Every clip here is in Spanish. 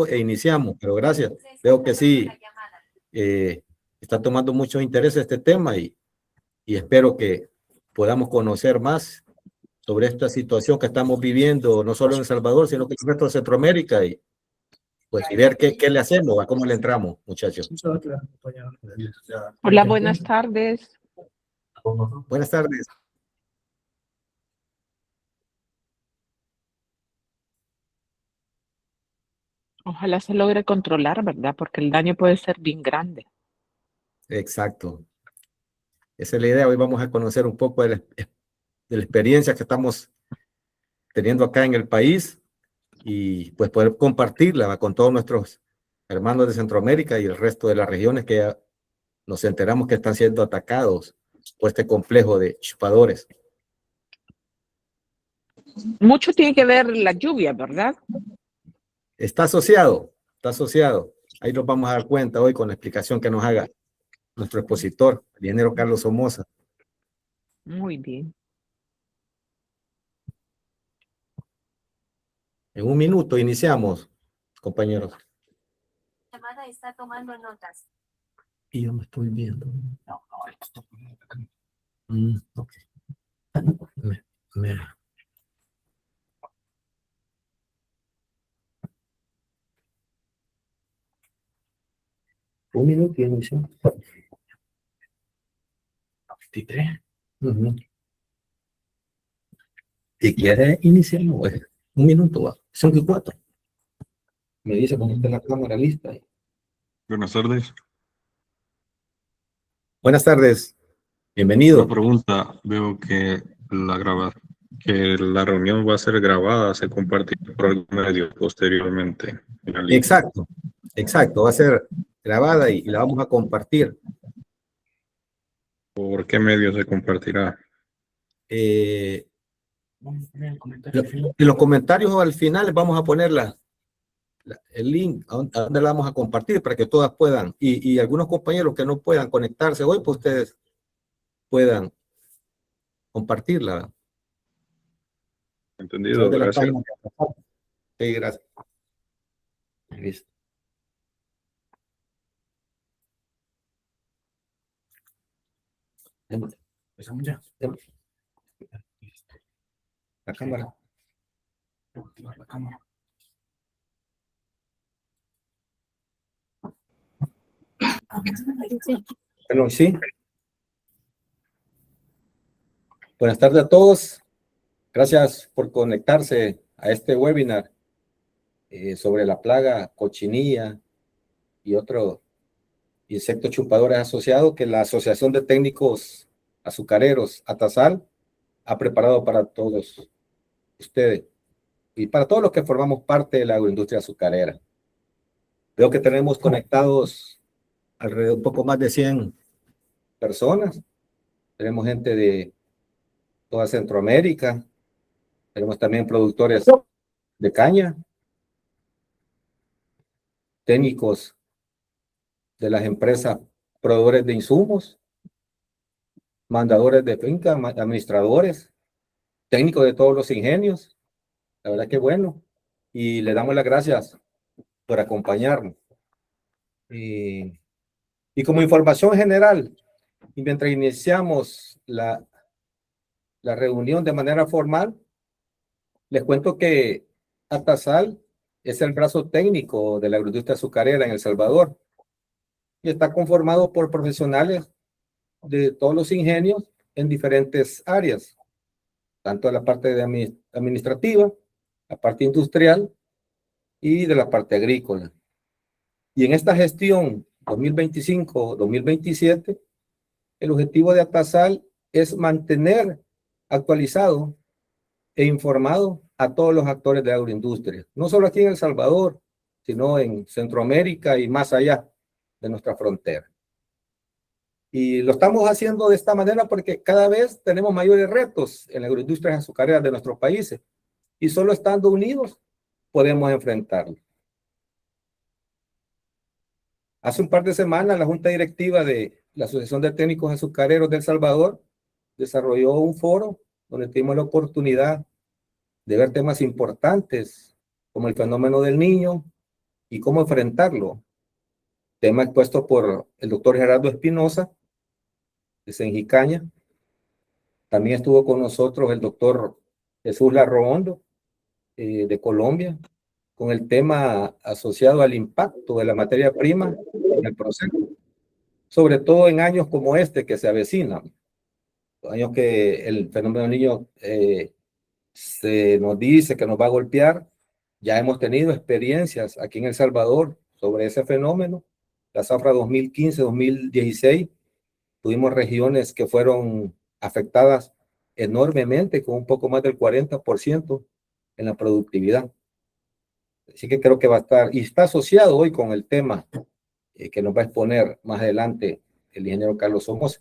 e iniciamos, pero gracias. Veo que sí está tomando mucho interés este tema y espero que podamos conocer más sobre esta situación que estamos viviendo, no solo en El Salvador, sino que en el resto de Centroamérica y pues y ver qué le hacemos, a cómo le entramos, muchachos. Hola, buenas tardes. Buenas tardes. Ojalá se logre controlar, ¿verdad? Porque el daño puede ser bien grande. Exacto. Esa es la idea. Hoy vamos a conocer un poco de la experiencia que estamos teniendo acá en el país y pues poder compartirla con todos nuestros hermanos de Centroamérica y el resto de las regiones que ya nos enteramos que están siendo atacados por este complejo de chupadores. Mucho tiene que ver la lluvia, ¿verdad? Está asociado, está asociado. Ahí nos vamos a dar cuenta hoy con la explicación que nos haga nuestro expositor, el ingeniero Carlos Somoza. Muy bien. En un minuto iniciamos, compañeros. La llamada está tomando notas. Y yo me estoy viendo. Ok. Un minuto y iniciamos. 23. Si quiere, iniciamos. Pues. Un minuto, va. 5 y 4. Me dice cuando esté la cámara lista. Buenas tardes. Buenas tardes. Bienvenido. Una pregunta. Veo que la reunión va a ser grabada, se compartirá por algún medio posteriormente. Exacto, exacto. Va a ser grabada y la vamos a compartir. ¿Por qué medio se compartirá? En los comentarios al final les vamos a poner el link a donde la vamos a compartir para que todas puedan, y algunos compañeros que no puedan conectarse hoy, pues ustedes puedan compartirla. Entendido, gracias. Sí, gracias. Listo. Empezamos ya. La cámara. La cámara. Bueno, sí. Buenas tardes a todos. Gracias por conectarse a este webinar sobre la plaga cochinilla y otros insectos chupadores asociados que la Asociación de Técnicos Azucareros, ATASAL, ha preparado para todos ustedes y para todos los que formamos parte de la agroindustria azucarera. Veo que tenemos conectados alrededor un poco más de 100 personas. Tenemos gente de toda Centroamérica. Tenemos también productores de caña, técnicos de las empresas proveedores de insumos, mandadores de finca, administradores, técnicos de todos los ingenios. La verdad que bueno. Y le damos las gracias por acompañarnos. Y como información general, y mientras iniciamos la reunión de manera formal, les cuento que ATASAL es el brazo técnico de la agroindustria azucarera en El Salvador y está conformado por profesionales de todos los ingenios en diferentes áreas, tanto de la parte administrativa, la parte industrial y de la parte agrícola. Y en esta gestión 2025-2027, el objetivo de ATASAL es mantener actualizado e informado a todos los actores de la agroindustria, no solo aquí en El Salvador, sino en Centroamérica y más allá de nuestra frontera. Y lo estamos haciendo de esta manera porque cada vez tenemos mayores retos en la agroindustria azucarera de nuestros países y solo estando unidos podemos enfrentarlos. Hace un par de semanas la Junta Directiva de la Asociación de Técnicos Azucareros de El Salvador desarrolló un foro donde tuvimos la oportunidad de ver temas importantes como el fenómeno del Niño y cómo enfrentarlo. Tema expuesto por el doctor Gerardo Espinosa, de Senjicaña. También estuvo con nosotros el doctor Jesús Larrondo, de Colombia, con el tema asociado al impacto de la materia prima en el proceso, sobre todo en años como este que se avecinan, años que el fenómeno del Niño se nos dice que nos va a golpear. Ya hemos tenido experiencias aquí en El Salvador sobre ese fenómeno. La zafra 2015-2016, tuvimos regiones que fueron afectadas enormemente, con un poco más del 40% en la productividad. Así que creo que va a estar, y está asociado hoy con el tema que nos va a exponer más adelante el ingeniero Carlos Somoza.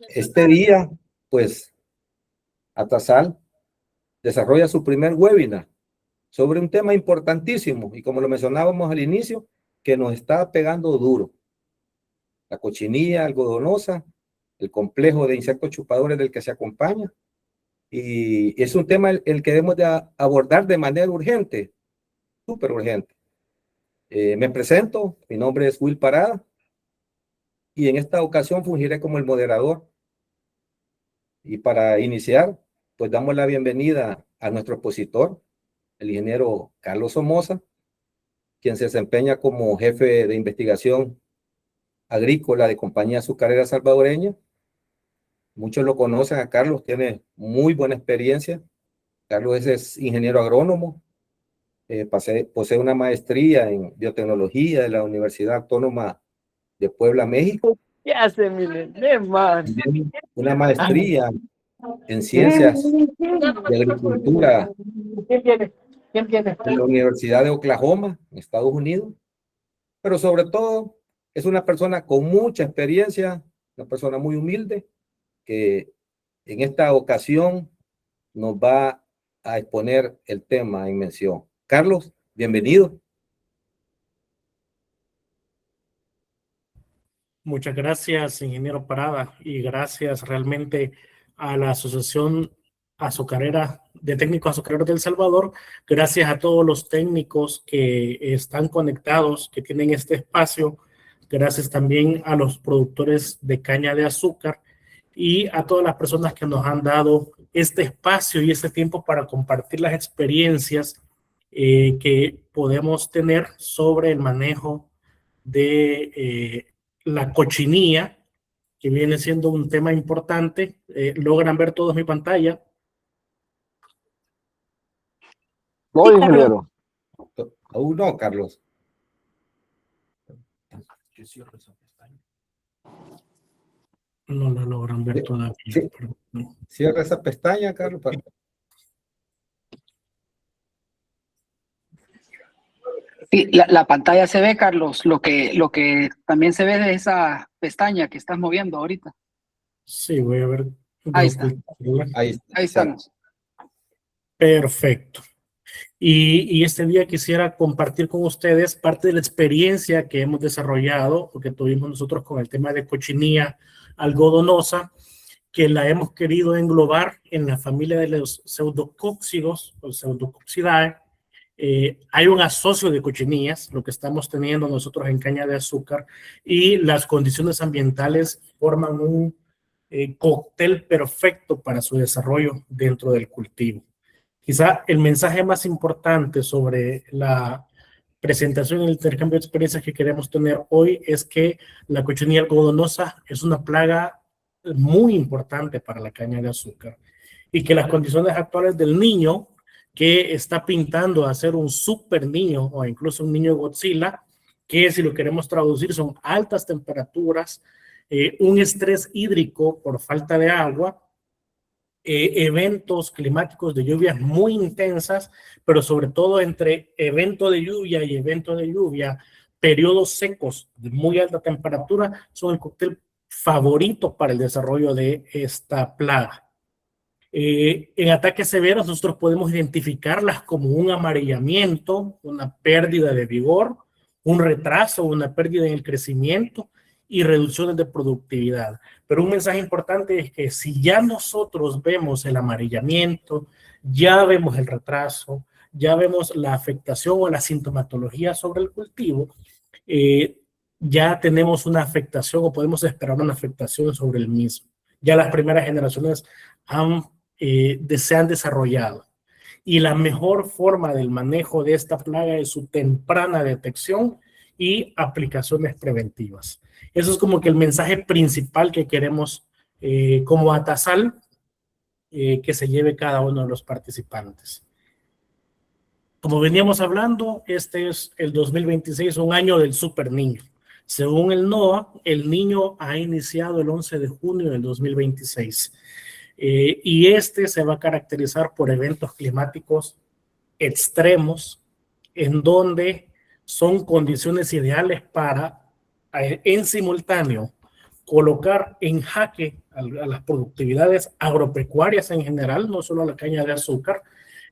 Este día, pues, Atasal desarrolla su primer webinar sobre un tema importantísimo, y como lo mencionábamos al inicio, que nos está pegando duro. La cochinilla algodonosa, el complejo de insectos chupadores del que se acompaña, y es un tema el que debemos de abordar de manera urgente, súper urgente. Me presento, mi nombre es Will Parada, y en esta ocasión fungiré como el moderador. Y para iniciar, pues damos la bienvenida a nuestro expositor, el ingeniero Carlos Somoza, quien se desempeña como jefe de investigación agrícola de Compañía Azucarera Salvadoreña. Muchos lo conocen a Carlos, tiene muy buena experiencia. Carlos es ingeniero agrónomo, posee una maestría en biotecnología de la Universidad Autónoma de Puebla, México. Ya se me man. Una maestría en ciencias de agricultura ¿Quién viene? ¿Quién viene? de la Universidad de Oklahoma, en Estados Unidos. Pero sobre todo es una persona con mucha experiencia, una persona muy humilde, que en esta ocasión nos va a exponer el tema en mención. Carlos, bienvenido. Muchas gracias, ingeniero Parada, y gracias realmente a la Asociación Azucarera de Técnicos Azucareros de El Salvador. Gracias a todos los técnicos que están conectados, que tienen este espacio. Gracias también a los productores de caña de azúcar y a todas las personas que nos han dado este espacio y este tiempo para compartir las experiencias que podemos tener sobre el manejo de la cochinilla, que viene siendo un tema importante. ¿Logran ver todos mi pantalla? No, ingeniero. Aún no, Carlos. No lo logran ver todavía. Sí. No. Cierra esa pestaña, Carlos. Sí, la pantalla se ve, Carlos. Lo que también se ve de esa pestaña que estás moviendo ahorita. Sí, voy a ver. Ahí está. Ahí estamos. Perfecto. Y este día quisiera compartir con ustedes parte de la experiencia que hemos desarrollado o que tuvimos nosotros con el tema de cochinilla algodonosa, que la hemos querido englobar en la familia de los pseudocóxidos o pseudococcidae. Hay un asocio de cochinillas, lo que estamos teniendo nosotros en caña de azúcar, y las condiciones ambientales forman un cóctel perfecto para su desarrollo dentro del cultivo. Quizá el mensaje más importante sobre la presentación y el intercambio de experiencias que queremos tener hoy es que la cochinilla algodonosa es una plaga muy importante para la caña de azúcar y que las condiciones actuales del niño que está pintando a ser un super niño o incluso un niño Godzilla, que si lo queremos traducir son altas temperaturas, un estrés hídrico por falta de agua, eventos climáticos de lluvias muy intensas, pero sobre todo entre evento de lluvia y evento de lluvia, periodos secos de muy alta temperatura son el cóctel favorito para el desarrollo de esta plaga. En ataques severos nosotros podemos identificarlas como un amarillamiento, una pérdida de vigor, un retraso, una pérdida en el crecimiento y reducciones de productividad. Pero un mensaje importante es que si ya nosotros vemos el amarillamiento, ya vemos el retraso, ya vemos la afectación o la sintomatología sobre el cultivo, ya tenemos una afectación o podemos esperar una afectación sobre el mismo. Ya las primeras generaciones se han desarrollado. Y la mejor forma del manejo de esta plaga es su temprana detección y aplicaciones preventivas. Eso es como que el mensaje principal que queremos como Atasal que se lleve cada uno de los participantes. Como veníamos hablando, este es el 2026, un año del super niño. Según el NOAA, el niño ha iniciado el 11 de junio del 2026 y este se va a caracterizar por eventos climáticos extremos en donde son condiciones ideales para en simultáneo colocar en jaque a las productividades agropecuarias en general, no solo a la caña de azúcar,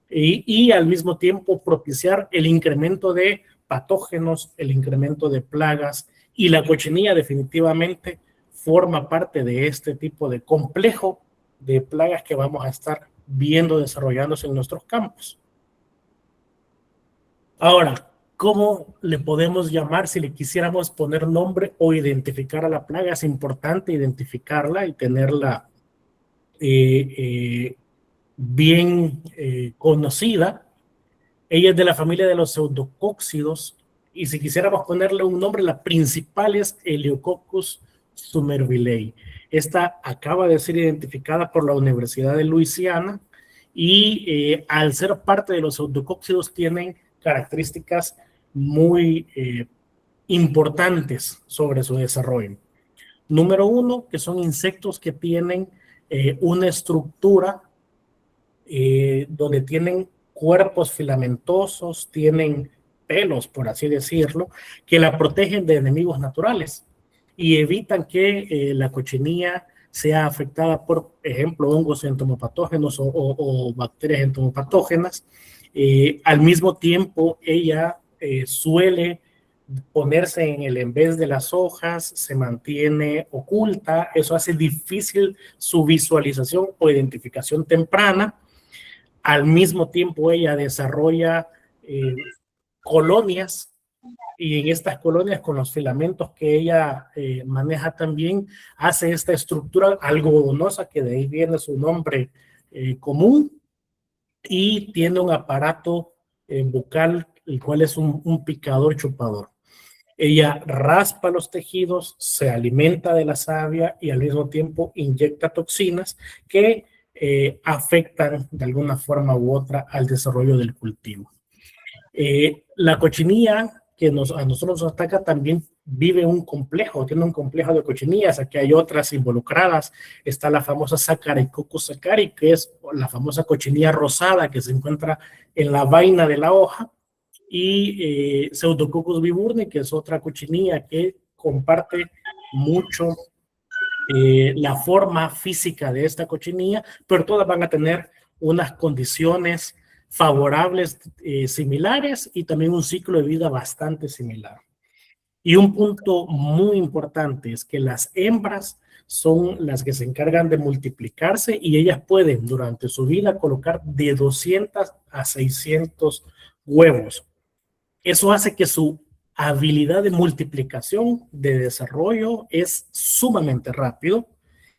y al mismo tiempo propiciar el incremento de patógenos, el incremento de plagas, y la cochinilla definitivamente forma parte de este tipo de complejo de plagas que vamos a estar viendo desarrollándose en nuestros campos. Ahora, ¿cómo le podemos llamar si le quisiéramos poner nombre o identificar a la plaga? Es importante identificarla y tenerla bien conocida. Ella es de la familia de los pseudocócidos y si quisiéramos ponerle un nombre, la principal es Heliococcus somervillei. Esta acaba de ser identificada por la Universidad de Luisiana y al ser parte de los pseudocócidos tienen características muy importantes sobre su desarrollo. Número uno, que son insectos que tienen una estructura donde tienen cuerpos filamentosos, tienen pelos, por así decirlo, que la protegen de enemigos naturales y evitan que la cochinilla sea afectada por ejemplo, hongos entomopatógenos o bacterias entomopatógenas. Al mismo tiempo, ella suele ponerse en vez de las hojas, se mantiene oculta, eso hace difícil su visualización o identificación temprana. Al mismo tiempo, ella desarrolla colonias y en estas colonias con los filamentos que ella maneja también, hace esta estructura algodonosa que de ahí viene su nombre común y tiene un aparato bucal, el cual es un picador chupador. Ella raspa los tejidos, se alimenta de la savia y al mismo tiempo inyecta toxinas que afectan de alguna forma u otra al desarrollo del cultivo. La cochinilla que a nosotros nos ataca también vive un complejo, tiene un complejo de cochinillas. Aquí hay otras involucradas. Está la famosa Saccharococcus sacchari, que es la famosa cochinilla rosada que se encuentra en la vaina de la hoja, y Pseudococcus viburni, que es otra cochinilla que comparte mucho la forma física de esta cochinilla, pero todas van a tener unas condiciones favorables similares y también un ciclo de vida bastante similar. Y un punto muy importante es que las hembras son las que se encargan de multiplicarse y ellas pueden durante su vida colocar de 200 a 600 huevos. Eso hace que su habilidad de multiplicación, de desarrollo, es sumamente rápido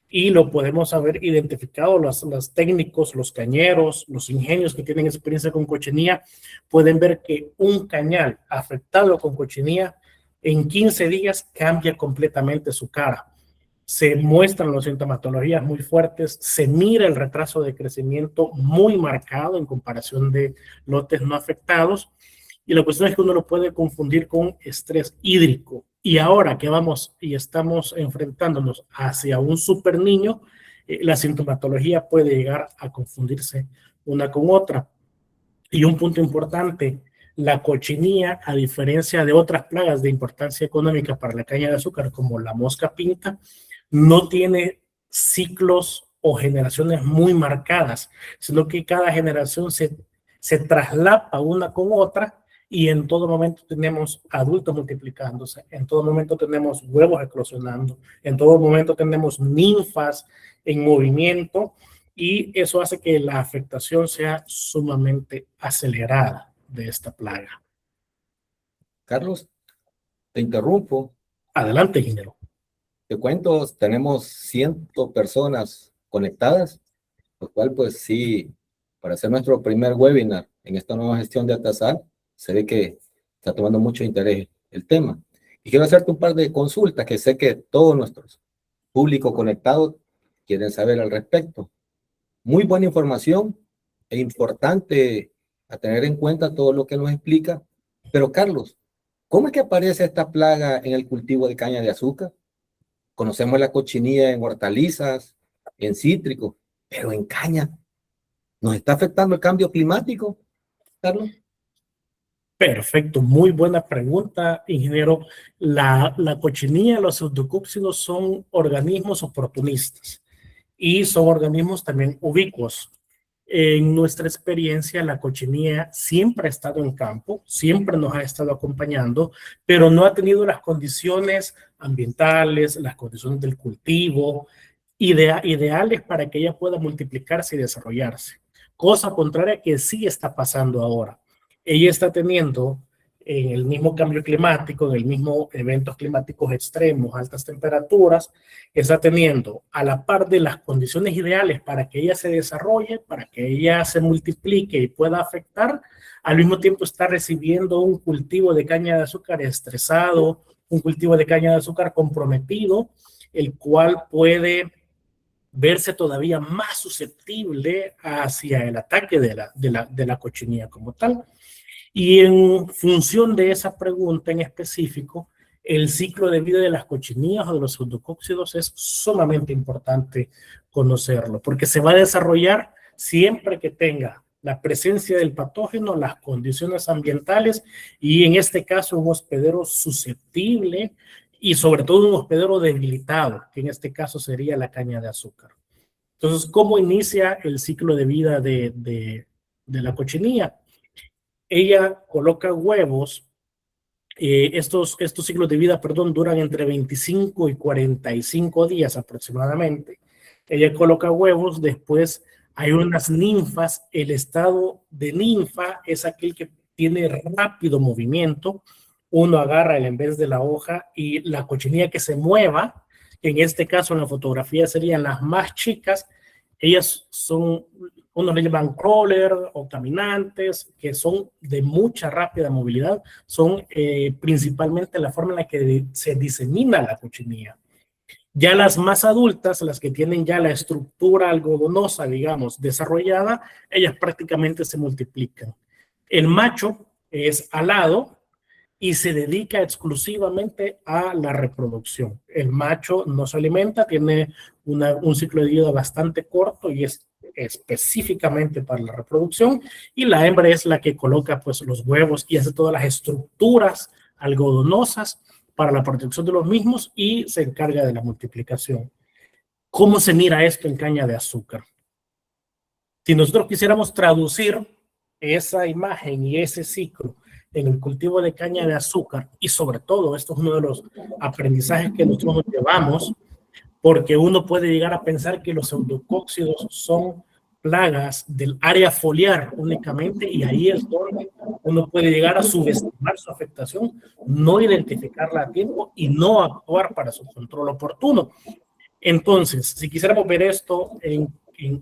y lo podemos haber identificado. Los técnicos, los cañeros, los ingenios que tienen experiencia con cochinilla pueden ver que un cañal afectado con cochinilla en 15 días cambia completamente su cara. Se muestran las sintomatologías muy fuertes, se mira el retraso de crecimiento muy marcado en comparación de lotes no afectados. Y la cuestión es que uno lo puede confundir con estrés hídrico. Y ahora que vamos y estamos enfrentándonos hacia un super niño, la sintomatología puede llegar a confundirse una con otra. Y un punto importante, la cochinilla, a diferencia de otras plagas de importancia económica para la caña de azúcar, como la mosca pinta, no tiene ciclos o generaciones muy marcadas, sino que cada generación se traslapa una con otra. Y en todo momento tenemos adultos multiplicándose, en todo momento tenemos huevos eclosionando, en todo momento tenemos ninfas en movimiento y eso hace que la afectación sea sumamente acelerada de esta plaga. Carlos, te interrumpo. Adelante, ingeniero. Te cuento, tenemos 100 personas conectadas, lo cual pues sí, para hacer nuestro primer webinar en esta nueva gestión de Atasal, se ve que está tomando mucho interés el tema. Y quiero hacerte un par de consultas que sé que todos nuestros públicos conectados quieren saber al respecto. Muy buena información e importante a tener en cuenta todo lo que nos explica. Pero Carlos, ¿cómo es que aparece esta plaga en el cultivo de caña de azúcar? Conocemos la cochinilla en hortalizas, en cítricos, pero en caña, ¿nos está afectando el cambio climático, Carlos? Perfecto, muy buena pregunta, ingeniero. La cochinilla, los pseudocóccidos son organismos oportunistas y son organismos también ubicuos. En nuestra experiencia, la cochinilla siempre ha estado en campo, siempre nos ha estado acompañando, pero no ha tenido las condiciones ambientales, las condiciones del cultivo ideales para que ella pueda multiplicarse y desarrollarse. Cosa contraria que sí está pasando ahora. Ella está teniendo en el mismo cambio climático, en el mismo eventos climáticos extremos, altas temperaturas, está teniendo a la par de las condiciones ideales para que ella se desarrolle, para que ella se multiplique y pueda afectar, al mismo tiempo está recibiendo un cultivo de caña de azúcar estresado, un cultivo de caña de azúcar comprometido, el cual puede verse todavía más susceptible hacia el ataque de la cochinilla como tal. Y en función de esa pregunta en específico, el ciclo de vida de las cochinillas o de los pseudocóccidos es sumamente importante conocerlo, porque se va a desarrollar siempre que tenga la presencia del patógeno, las condiciones ambientales y en este caso un hospedero susceptible y sobre todo un hospedero debilitado, que en este caso sería la caña de azúcar. Entonces, ¿cómo inicia el ciclo de vida de la cochinilla? Ella coloca huevos, estos ciclos de vida, duran entre 25 y 45 días aproximadamente. Ella coloca huevos, después hay unas ninfas, el estado de ninfa es aquel que tiene rápido movimiento, uno agarra en vez de la hoja y la cochinilla que se mueva, en este caso en la fotografía serían las más chicas, ellas son, unos le llaman crawler o caminantes, que son de mucha rápida movilidad, son principalmente la forma en la que se disemina la cochinilla. Ya las más adultas, las que tienen ya la estructura algodonosa, digamos, desarrollada, ellas prácticamente se multiplican. El macho es alado y se dedica exclusivamente a la reproducción. El macho no se alimenta, tiene un ciclo de vida bastante corto y es específicamente para la reproducción, y la hembra es la que coloca pues los huevos y hace todas las estructuras algodonosas para la protección de los mismos y se encarga de la multiplicación. ¿Cómo se mira esto en caña de azúcar? Si nosotros quisiéramos traducir esa imagen y ese ciclo en el cultivo de caña de azúcar, y sobre todo, esto es uno de los aprendizajes que nosotros nos llevamos, porque uno puede llegar a pensar que los pseudocóccidos son plagas del área foliar únicamente, y ahí es donde uno puede llegar a subestimar su afectación, no identificarla a tiempo y no actuar para su control oportuno. Entonces, si quisiéramos ver esto en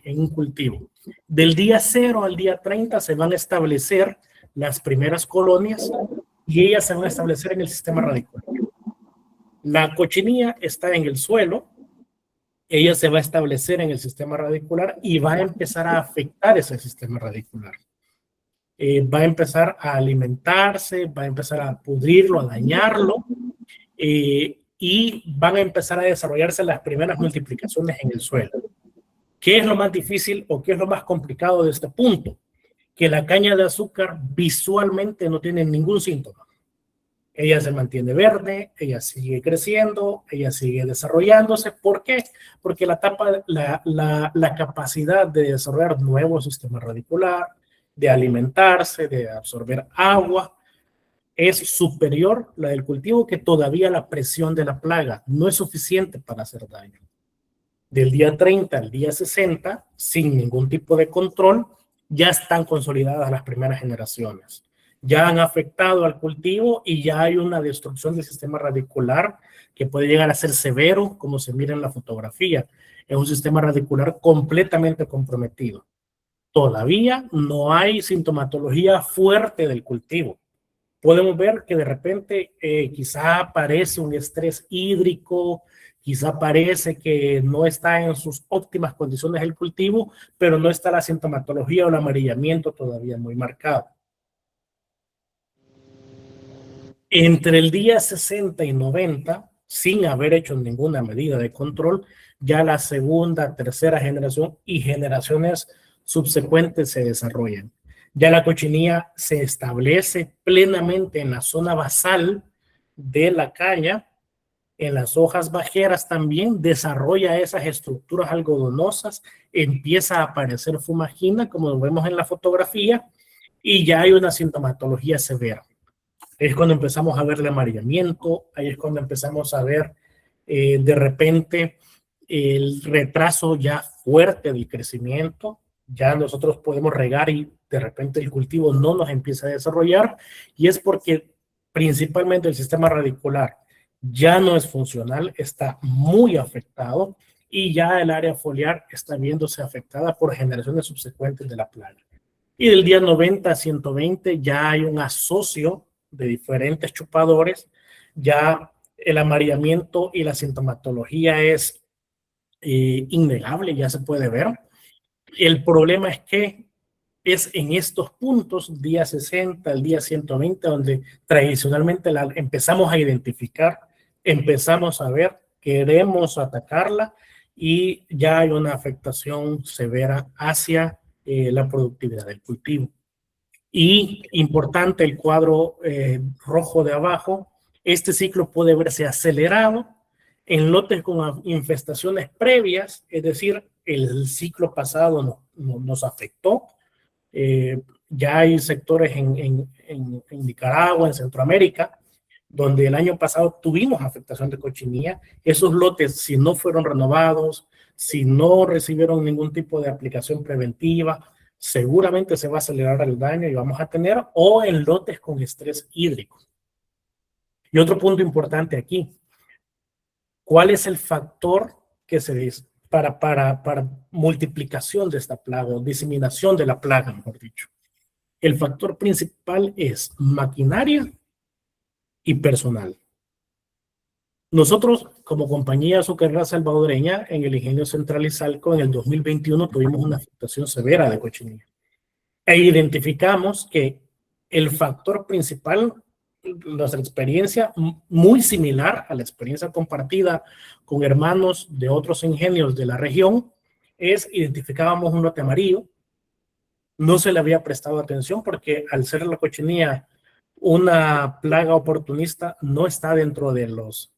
un cultivo, del día 0 al día 30 se van a establecer las primeras colonias y ellas se van a establecer en el sistema radicular. La cochinilla está en el suelo, ella se va a establecer en el sistema radicular y va a empezar a afectar ese sistema radicular. Va a empezar a alimentarse, va a empezar a pudrirlo, a dañarlo, y van a empezar a desarrollarse las primeras multiplicaciones en el suelo. ¿Qué es lo más difícil o qué es lo más complicado de este punto? Que la caña de azúcar visualmente no tiene ningún síntoma. Ella se mantiene verde, ella sigue creciendo, ella sigue desarrollándose. ¿Por qué? Porque la capacidad de desarrollar nuevos sistemas radicular, de alimentarse, de absorber agua, es superior la del cultivo, que todavía la presión de la plaga no es suficiente para hacer daño. del día 30 al día 60, sin ningún tipo de control, ya están consolidadas las primeras generaciones. Ya han afectado al cultivo y ya hay una destrucción del sistema radicular que puede llegar a ser severo, como se mira en la fotografía. Es un sistema radicular completamente comprometido. Todavía no hay sintomatología fuerte del cultivo. Podemos ver que de repente quizá aparece un estrés hídrico, quizá parece que no está en sus óptimas condiciones el cultivo, pero no está la sintomatología o el amarillamiento todavía muy marcado. Entre el día 60 y 90, sin haber hecho ninguna medida de control, ya la segunda, tercera generación y generaciones subsecuentes se desarrollan. Ya la cochinilla se establece plenamente en la zona basal de la caña, en las hojas bajeras también, desarrolla esas estructuras algodonosas, empieza a aparecer fumagina, como lo vemos en la fotografía, y ya hay una sintomatología severa. Es cuando empezamos a ver el amarillamiento, ahí es cuando empezamos a ver de repente el retraso ya fuerte del crecimiento, ya nosotros podemos regar y de repente el cultivo no nos empieza a desarrollar, y es porque principalmente el sistema radicular ya no es funcional, está muy afectado y ya el área foliar está viéndose afectada por generaciones subsecuentes de la plaga. Y del día 90 a 120 ya hay un asocio de diferentes chupadores, ya el amarillamiento y la sintomatología es innegable, ya se puede ver. El problema es que es en estos puntos, día 60, el día 120, donde tradicionalmente empezamos a identificar, empezamos a ver, queremos atacarla y ya hay una afectación severa hacia la productividad del cultivo. Y importante el cuadro rojo de abajo, este ciclo puede verse acelerado en lotes con infestaciones previas, es decir, el ciclo pasado nos afectó. Ya hay sectores en Nicaragua, en Centroamérica, donde el año pasado tuvimos afectación de cochinilla. Esos lotes, si no fueron renovados, si no recibieron ningún tipo de aplicación preventiva, seguramente se va a acelerar el daño y vamos a tener, o en lotes con estrés hídrico. Y otro punto importante aquí, ¿cuál es el factor que se dice para multiplicación de esta plaga o diseminación de la plaga, mejor dicho? El factor principal es maquinaria y personal. Nosotros, como compañía azucarera salvadoreña, en el Ingenio Central Izalco, en el 2021 tuvimos una afectación severa de cochinilla. E identificamos que el factor principal, nuestra experiencia muy similar a la experiencia compartida con hermanos de otros ingenios de la región, es identificábamos un lote amarillo. No se le había prestado atención porque al ser la cochinilla una plaga oportunista, no está dentro de los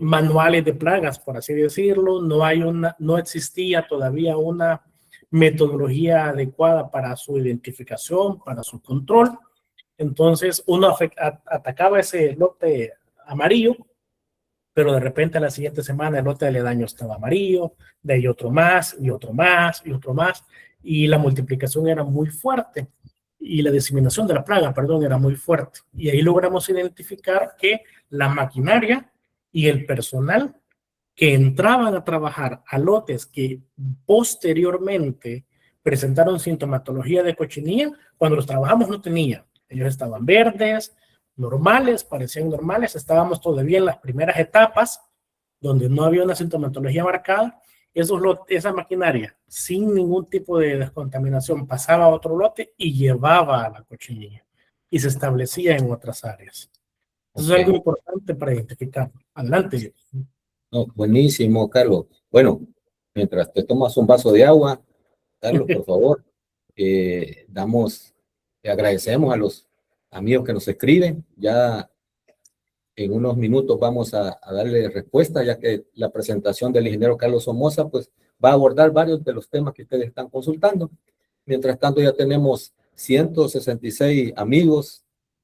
manuales de plagas, por así decirlo. No existía todavía una metodología adecuada para su identificación, para su control. Entonces uno atacaba ese lote amarillo, pero de repente a la siguiente semana el lote aledaño estaba amarillo, de ahí otro más, y otro más, y otro más, y la multiplicación era muy fuerte, y la diseminación de la plaga, perdón, era muy fuerte. Y ahí logramos identificar que la maquinaria y el personal que entraban a trabajar a lotes que posteriormente presentaron sintomatología de cochinilla, cuando los trabajamos no tenían. Ellos estaban verdes, normales, parecían normales, estábamos todavía en las primeras etapas donde no había una sintomatología marcada. Esa maquinaria sin ningún tipo de descontaminación pasaba a otro lote y llevaba a la cochinilla y se establecía en otras áreas. Eso es algo importante para identificar. Adelante. No, buenísimo, Carlos. Bueno, mientras te tomas un vaso de agua, Carlos, por favor, agradecemos a los amigos que nos escriben. Ya en unos minutos vamos a darle respuesta, ya que la presentación del ingeniero Carlos Somoza pues va a abordar varios de los temas que ustedes están consultando. Mientras tanto, ya tenemos 166 amigos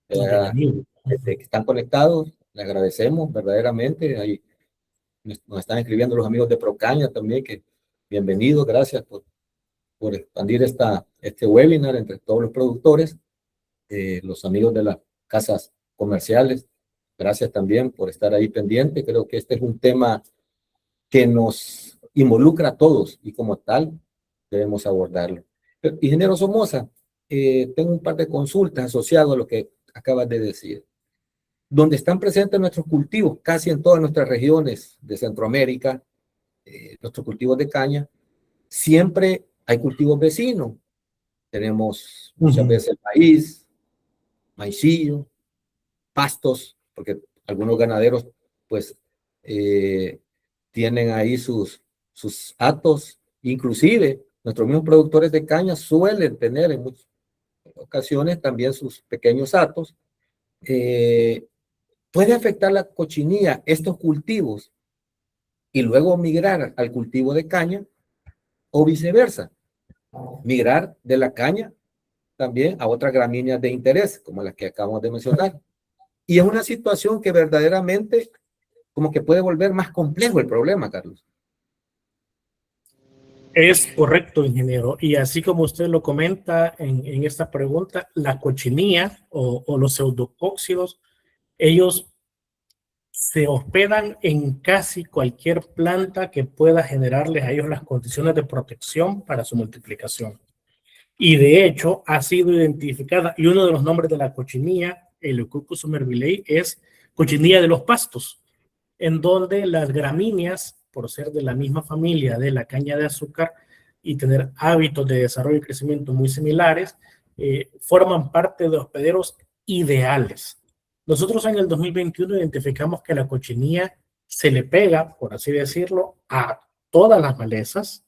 que están conectados. Le agradecemos verdaderamente. Hay nos están escribiendo los amigos de Procaña también, que bienvenidos, gracias por expandir este webinar entre todos los productores, los amigos de las casas comerciales, gracias también por estar ahí pendiente. Creo que este es un tema que nos involucra a todos y como tal debemos abordarlo. Pero, ingeniero Somoza, tengo un par de consultas asociadas a lo que acabas de decir. Donde están presentes nuestros cultivos, casi en todas nuestras regiones de Centroamérica, nuestros cultivos de caña, siempre hay cultivos vecinos. Tenemos muchas veces maíz, maicillo, pastos, porque algunos ganaderos pues tienen ahí sus hatos. Inclusive nuestros mismos productores de caña suelen tener en muchas ocasiones también sus pequeños hatos. Puede afectar la cochinilla estos cultivos y luego migrar al cultivo de caña o viceversa, migrar de la caña también a otras gramíneas de interés como las que acabamos de mencionar. Y es una situación que verdaderamente como que puede volver más complejo el problema, Carlos. Es correcto, ingeniero. Y así como usted lo comenta en esta pregunta, la cochinilla o los pseudocóxidos, ellos se hospedan en casi cualquier planta que pueda generarles a ellos las condiciones de protección para su multiplicación. Y de hecho ha sido identificada, y uno de los nombres de la cochinilla, Eleucoccus sumervillei, es cochinilla de los pastos, en donde las gramíneas, por ser de la misma familia de la caña de azúcar y tener hábitos de desarrollo y crecimiento muy similares, forman parte de hospederos ideales. Nosotros en el 2021 identificamos que la cochinilla se le pega, por así decirlo, a todas las malezas,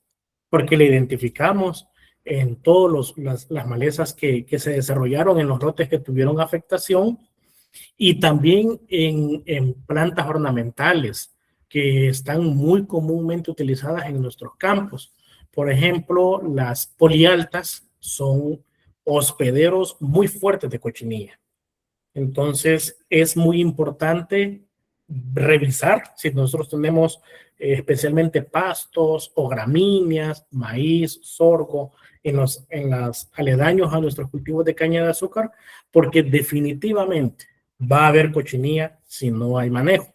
porque le identificamos en todas las malezas que se desarrollaron en los lotes que tuvieron afectación y también en plantas ornamentales que están muy comúnmente utilizadas en nuestros campos. Por ejemplo, las polialtas son hospederos muy fuertes de cochinilla. Entonces, es muy importante revisar si nosotros tenemos especialmente pastos o gramíneas, maíz, sorgo, en los aledaños a nuestros cultivos de caña de azúcar, porque definitivamente va a haber cochinilla si no hay manejo.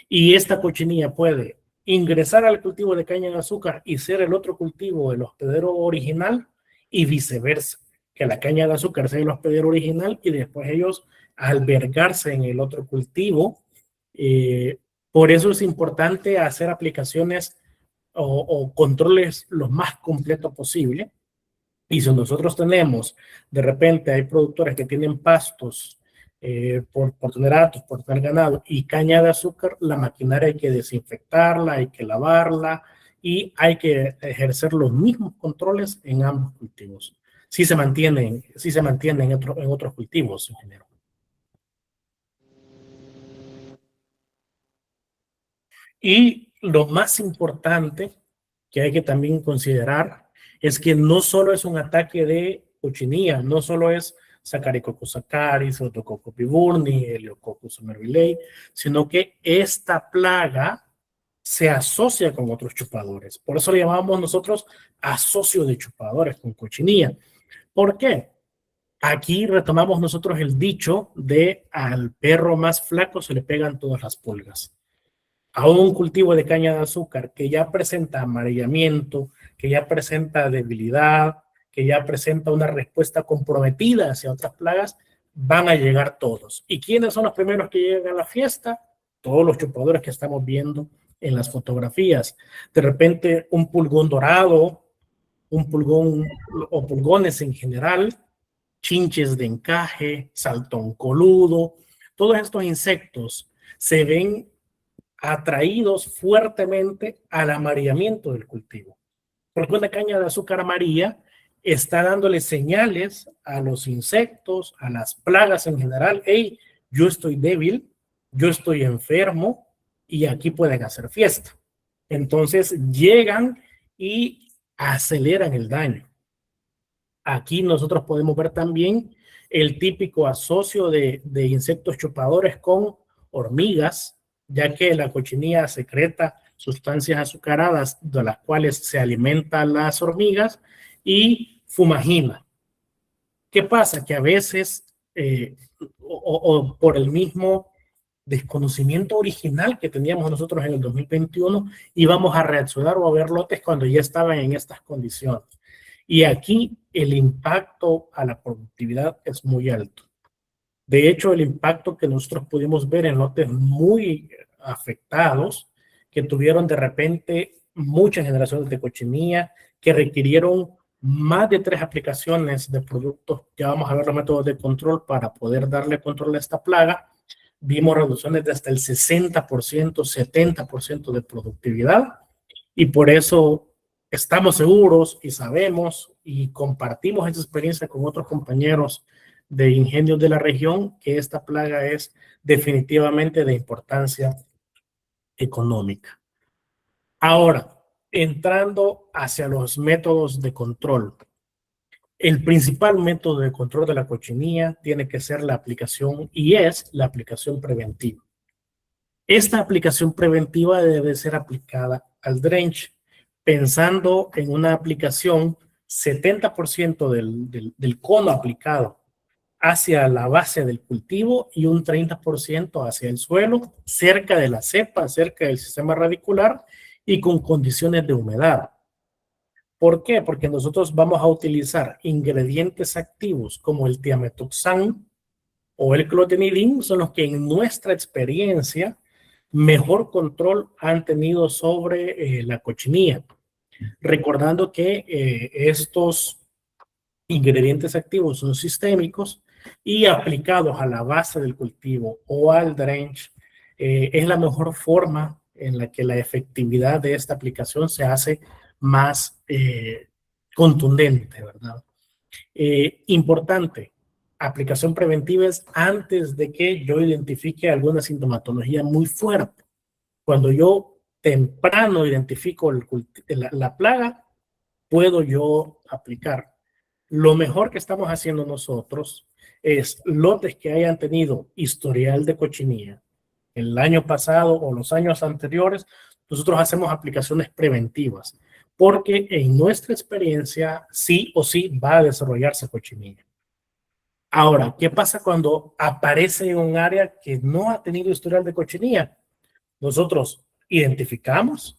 Y esta cochinilla puede ingresar al cultivo de caña de azúcar y ser el otro cultivo el hospedero original y viceversa, que la caña de azúcar sea el hospedero original y después ellos albergarse en el otro cultivo. Por eso es importante hacer aplicaciones o controles lo más completo posible. Y si nosotros tenemos, de repente hay productores que tienen pastos por tener hatos, por tener ganado y caña de azúcar, la maquinaria hay que desinfectarla, hay que lavarla y hay que ejercer los mismos controles en ambos cultivos. Sí se mantienen en otros cultivos, ingeniero. Y lo más importante que hay que también considerar es que no solo es un ataque de cochinilla, no solo es Saccharomyces saccharis, Streptococcus pyogenes, Eleucoccus sumervillei, sino que esta plaga se asocia con otros chupadores. Por eso le llamamos nosotros asocio de chupadores con cochinilla. ¿Por qué? Aquí retomamos nosotros el dicho de al perro más flaco se le pegan todas las pulgas. A un cultivo de caña de azúcar que ya presenta amarillamiento, que ya presenta debilidad, que ya presenta una respuesta comprometida hacia otras plagas, van a llegar todos. ¿Y quiénes son los primeros que llegan a la fiesta? Todos los chupadores que estamos viendo en las fotografías. De repente un pulgón dorado, un pulgón o pulgones en general, chinches de encaje, saltón coludo, todos estos insectos se ven atraídos fuertemente al amarillamiento del cultivo. Porque una caña de azúcar amarilla está dándole señales a los insectos, a las plagas en general. Hey, yo estoy débil, yo estoy enfermo y aquí pueden hacer fiesta. Entonces llegan y aceleran el daño. Aquí nosotros podemos ver también el típico asocio de insectos chupadores con hormigas, ya que la cochinilla secreta sustancias azucaradas de las cuales se alimentan las hormigas y fumagina. ¿Qué pasa? Que a veces, o por el mismo desconocimiento original que teníamos nosotros en el 2021, íbamos a reaccionar o a ver lotes cuando ya estaban en estas condiciones. Y aquí el impacto a la productividad es muy alto. De hecho, el impacto que nosotros pudimos ver en lotes muy afectados, que tuvieron de repente muchas generaciones de cochinilla, que requirieron más de 3 aplicaciones de productos. Ya vamos a ver los métodos de control para poder darle control a esta plaga. Vimos reducciones de hasta el 60%, 70% de productividad, y por eso estamos seguros y sabemos y compartimos esa experiencia con otros compañeros de ingenios de la región que esta plaga es definitivamente de importancia económica. Ahora, entrando hacia los métodos de control. El principal método de control de la cochinilla tiene que ser la aplicación, y es la aplicación preventiva. Esta aplicación preventiva debe ser aplicada al drench, pensando en una aplicación 70% del cono aplicado hacia la base del cultivo y un 30% hacia el suelo, cerca de la cepa, cerca del sistema radicular y con condiciones de humedad. ¿Por qué? Porque nosotros vamos a utilizar ingredientes activos como el tiametoxam o el clotenidin, son los que en nuestra experiencia mejor control han tenido sobre la cochinilla. Recordando que estos ingredientes activos son sistémicos y aplicados a la base del cultivo o al drench, es la mejor forma en la que la efectividad de esta aplicación se hace más contundente, ¿verdad? Importante, aplicación preventiva es antes de que yo identifique alguna sintomatología muy fuerte. Cuando yo temprano identifico la plaga, puedo yo aplicar. Lo mejor que estamos haciendo nosotros es lotes que hayan tenido historial de cochinilla el año pasado o los años anteriores, nosotros hacemos aplicaciones preventivas, porque en nuestra experiencia sí o sí va a desarrollarse cochinilla. Ahora, ¿qué pasa cuando aparece en un área que no ha tenido historial de cochinilla? Nosotros identificamos,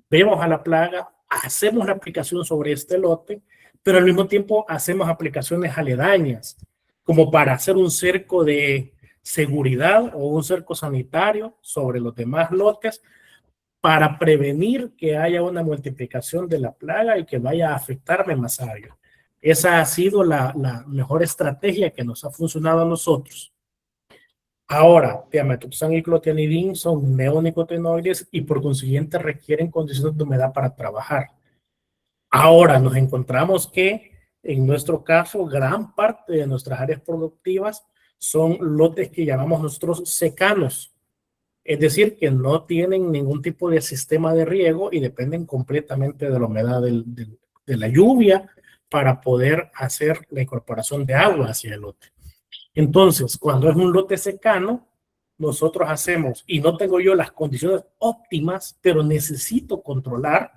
vemos a la plaga, hacemos la aplicación sobre este lote, pero al mismo tiempo hacemos aplicaciones aledañas, como para hacer un cerco de seguridad o un cerco sanitario sobre los demás lotes, para prevenir que haya una multiplicación de la plaga y que vaya a afectarme más áreas. Esa ha sido la mejor estrategia que nos ha funcionado a nosotros. Ahora, tiametoxam y clotenidin son neonicotinoides y por consiguiente requieren condiciones de humedad para trabajar. Ahora nos encontramos que en nuestro caso gran parte de nuestras áreas productivas son lotes que llamamos nosotros secanos. Es decir, que no tienen ningún tipo de sistema de riego y dependen completamente de la humedad de la lluvia para poder hacer la incorporación de agua hacia el lote. Entonces, cuando es un lote secano, nosotros hacemos, y no tengo yo las condiciones óptimas, pero necesito controlar,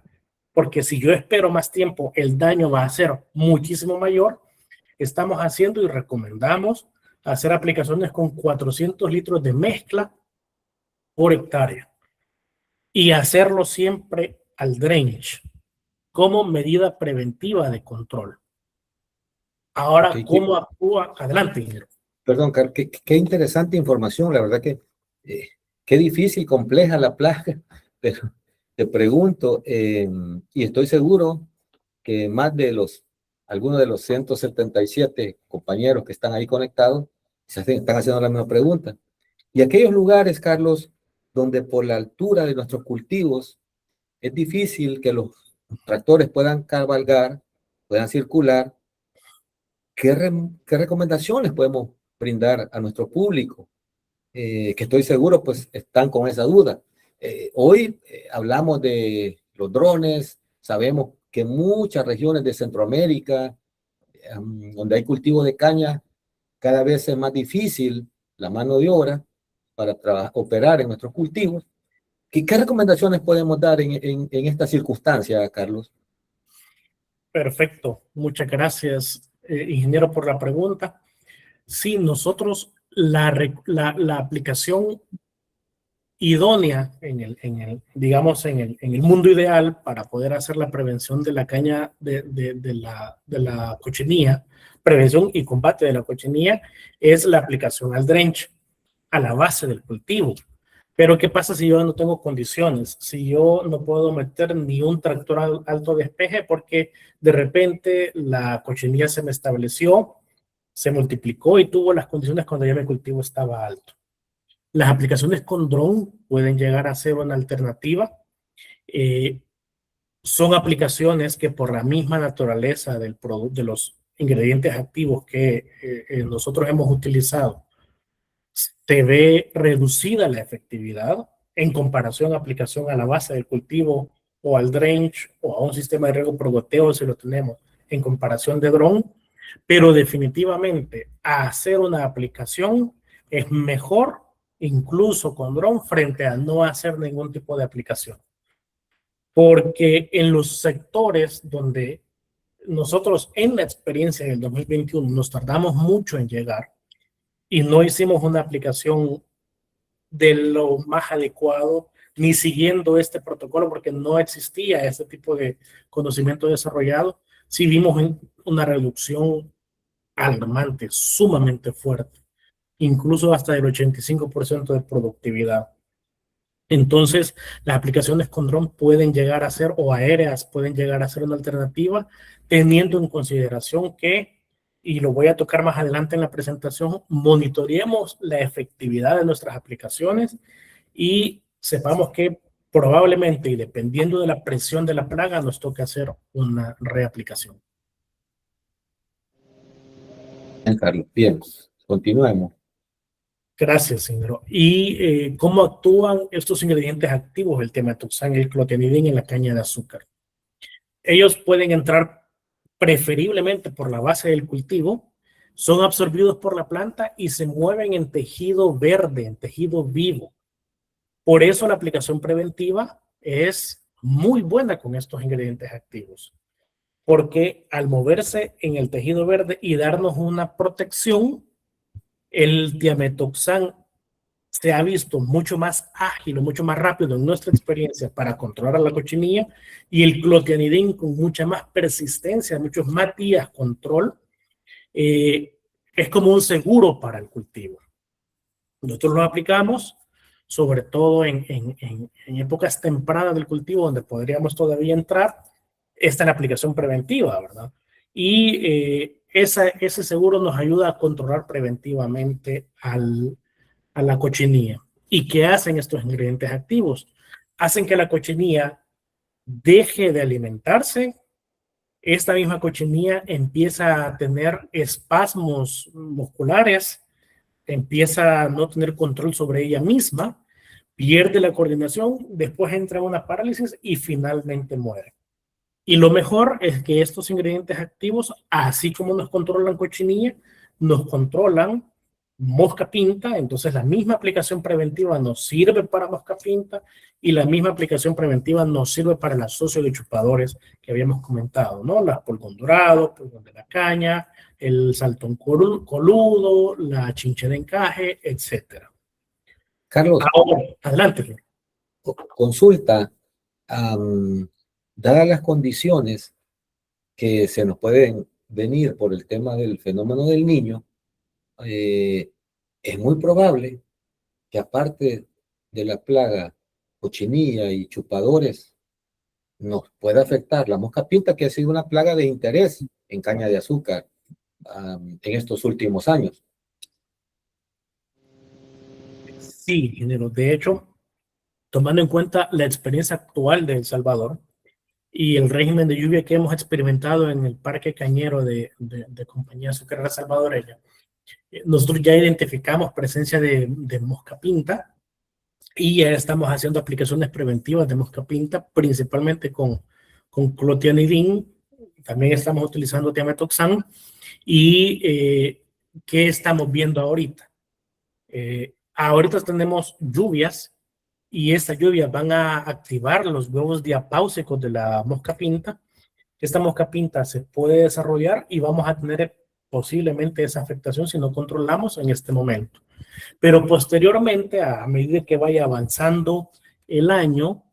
porque si yo espero más tiempo, el daño va a ser muchísimo mayor. Estamos haciendo y recomendamos hacer aplicaciones con 400 litros de mezcla por hectárea y hacerlo siempre al drench como medida preventiva de control. Ahora, Okay, ¿cómo actúa? Adelante, ingeniero. Perdón, Carl, qué interesante información. La verdad que qué difícil, compleja la plaga, pero te pregunto, y estoy seguro que más de algunos de los 177 compañeros que están ahí conectados están haciendo la misma pregunta. Y aquellos lugares, Carlos, donde por la altura de nuestros cultivos es difícil que los tractores puedan cabalgar, puedan circular, ¿qué recomendaciones podemos brindar a nuestro público? Que estoy seguro pues están con esa duda. Hoy hablamos de los drones, sabemos que muchas regiones de Centroamérica, donde hay cultivo de caña, cada vez es más difícil la mano de obra para operar en nuestros cultivos. ¿Qué recomendaciones podemos dar en esta circunstancia, Carlos? Perfecto. Muchas gracias, ingeniero, por la pregunta. Sí, nosotros la aplicación idónea digamos, en el mundo ideal para poder hacer la prevención de la caña de la cochinilla, prevención y combate de la cochinilla, es la aplicación al drench, a la base del cultivo. Pero ¿qué pasa si yo no tengo condiciones? Si yo no puedo meter ni un tractor alto despeje porque de repente la cochinilla se me estableció, se multiplicó y tuvo las condiciones cuando ya mi cultivo estaba alto. Las aplicaciones con dron pueden llegar a ser una alternativa. Son aplicaciones que por la misma naturaleza de los ingredientes activos que nosotros hemos utilizado, se ve reducida la efectividad en comparación a aplicación a la base del cultivo o al drench o a un sistema de riego por goteo si lo tenemos en comparación de dron, pero definitivamente hacer una aplicación es mejor incluso con dron frente a no hacer ningún tipo de aplicación. Porque en los sectores donde nosotros en la experiencia del 2021 nos tardamos mucho en llegar y no hicimos una aplicación de lo más adecuado, ni siguiendo este protocolo porque no existía este tipo de conocimiento desarrollado, sí vimos una reducción alarmante, sumamente fuerte, incluso hasta del 85% de productividad. Entonces, las aplicaciones con dron pueden llegar a ser, o aéreas pueden llegar a ser una alternativa, teniendo en consideración que, y lo voy a tocar más adelante en la presentación, monitoreemos la efectividad de nuestras aplicaciones y sepamos que probablemente, y dependiendo de la presión de la plaga, nos toque hacer una reaplicación. Bien, Carlos. Bien, continuemos. Gracias, señor. ¿Y cómo actúan estos ingredientes activos, el tematoxam y el clotianidin en la caña de azúcar? Ellos pueden entrar preferiblemente por la base del cultivo, son absorbidos por la planta y se mueven en tejido verde, en tejido vivo. Por eso la aplicación preventiva es muy buena con estos ingredientes activos, porque al moverse en el tejido verde y darnos una protección, el diametoxam se ha visto mucho más ágil, mucho más rápido en nuestra experiencia para controlar la cochinilla, y el clotianidin con mucha más persistencia, muchos más días control, es como un seguro para el cultivo. Nosotros lo aplicamos sobre todo en épocas tempranas del cultivo donde podríamos todavía entrar. Esta es la aplicación preventiva, ¿verdad? Y ese seguro nos ayuda a controlar preventivamente a la cochinilla. ¿Y qué hacen estos ingredientes activos? Hacen que la cochinilla deje de alimentarse. Esta misma cochinilla empieza a tener espasmos musculares, empieza a no tener control sobre ella misma, pierde la coordinación, después entra en una parálisis y finalmente muere. Y lo mejor es que estos ingredientes activos, así como nos controlan cochinilla, nos controlan mosca pinta. Entonces la misma aplicación preventiva nos sirve para mosca pinta y la misma aplicación preventiva nos sirve para el asocio de chupadores que habíamos comentado, ¿no? Las pulgón dorado, pulgón de la caña, el saltón coludo, la chinche de encaje, etc. Carlos, Ahora, adelante. consulta, dadas las condiciones que se nos pueden venir por el tema del fenómeno del niño, es muy probable que aparte de la plaga cochinilla y chupadores, nos pueda afectar la mosca pinta, que ha sido una plaga de interés en caña de azúcar en estos últimos años. Sí, ingeniero. De hecho, tomando en cuenta la experiencia actual de El Salvador y el régimen de lluvia que hemos experimentado en el parque cañero de Compañía Azucarera Salvadoreña, nosotros ya identificamos presencia de mosca pinta y ya estamos haciendo aplicaciones preventivas de mosca pinta, principalmente con clotianidin. También estamos utilizando diametoxam. ¿Y qué estamos viendo ahorita? ahorita tenemos lluvias y estas lluvias van a activar los huevos diapáusicos de la mosca pinta. Esta mosca pinta se puede desarrollar y vamos a tener posiblemente esa afectación si no controlamos en este momento. Pero posteriormente, a medida que vaya avanzando el año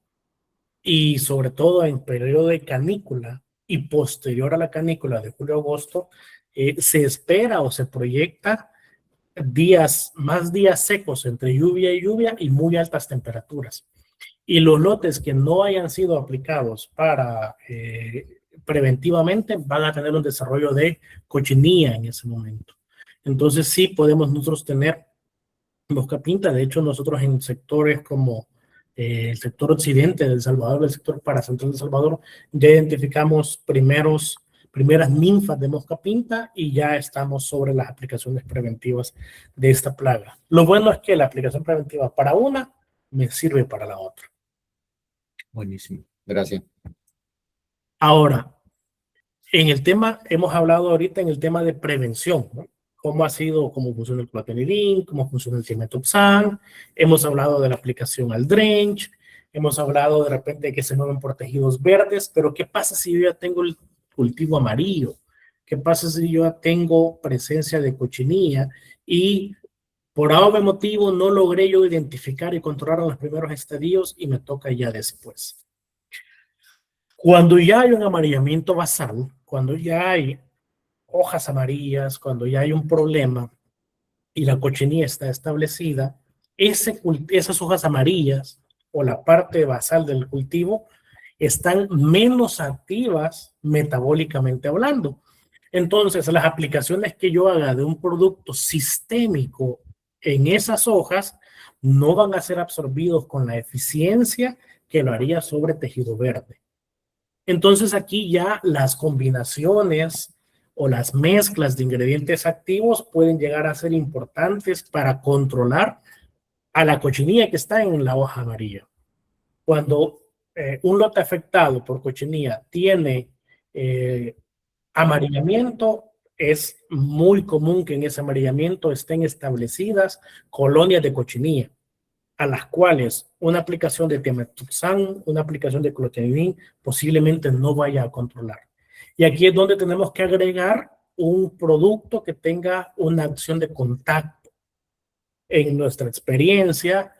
y sobre todo en periodo de canícula y posterior a la canícula de julio-agosto, se espera o se proyecta más días secos entre lluvia y muy altas temperaturas. Y los lotes que no hayan sido aplicados para preventivamente van a tener un desarrollo de cochinilla en ese momento. Entonces sí podemos nosotros tener mosca pinta. De hecho, nosotros en sectores como el sector occidente de El Salvador, el sector paracentral de El Salvador, ya identificamos primeras ninfas de mosca pinta y ya estamos sobre las aplicaciones preventivas de esta plaga. Lo bueno es que la aplicación preventiva para una me sirve para la otra. Buenísimo. Gracias. Ahora, en el tema, hemos hablado ahorita en el tema de prevención, ¿no? Cómo funciona el clotenidin, cómo funciona el thimetopsan, hemos hablado de la aplicación al drench, hemos hablado de repente de que se mueven por tejidos verdes, pero ¿qué pasa si yo ya tengo el cultivo amarillo? ¿Qué pasa si yo ya tengo presencia de cochinilla y por algún motivo no logré yo identificar y controlar los primeros estadios y me toca ya después? Cuando ya hay un amarillamiento basal, cuando ya hay hojas amarillas, cuando ya hay un problema y la cochinilla está establecida, esas hojas amarillas o la parte basal del cultivo están menos activas metabólicamente hablando. Entonces, las aplicaciones que yo haga de un producto sistémico en esas hojas no van a ser absorbidos con la eficiencia que lo haría sobre tejido verde. Entonces, aquí ya las combinaciones o las mezclas de ingredientes activos pueden llegar a ser importantes para controlar a la cochinilla que está en la hoja amarilla. Cuando un lote afectado por cochinilla tiene amarillamiento, es muy común que en ese amarillamiento estén establecidas colonias de cochinilla, a las cuales una aplicación de thimetopsan, una aplicación de clotenidin posiblemente no vaya a controlar. Y aquí es donde tenemos que agregar un producto que tenga una acción de contacto. En nuestra experiencia,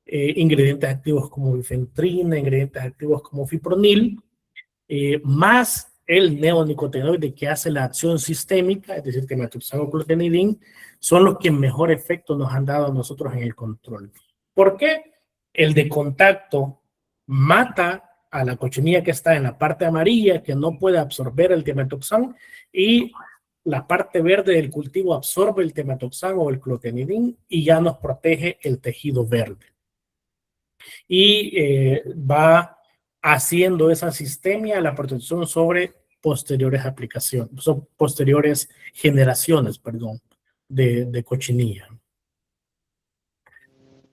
ingredientes activos como bifentrina, ingredientes activos como fipronil, más el neonicotinoide que hace la acción sistémica, es decir, thimetopsan o clotenidin, son los que mejor efecto nos han dado a nosotros en el control. ¿Por qué? El de contacto mata a la cochinilla que está en la parte amarilla, que no puede absorber el thimetopsan, y la parte verde del cultivo absorbe el thimetopsan o el clotenidin y ya nos protege el tejido verde. Y va haciendo esa sistemia la protección sobre posteriores aplicaciones, posteriores generaciones, perdón, de cochinilla.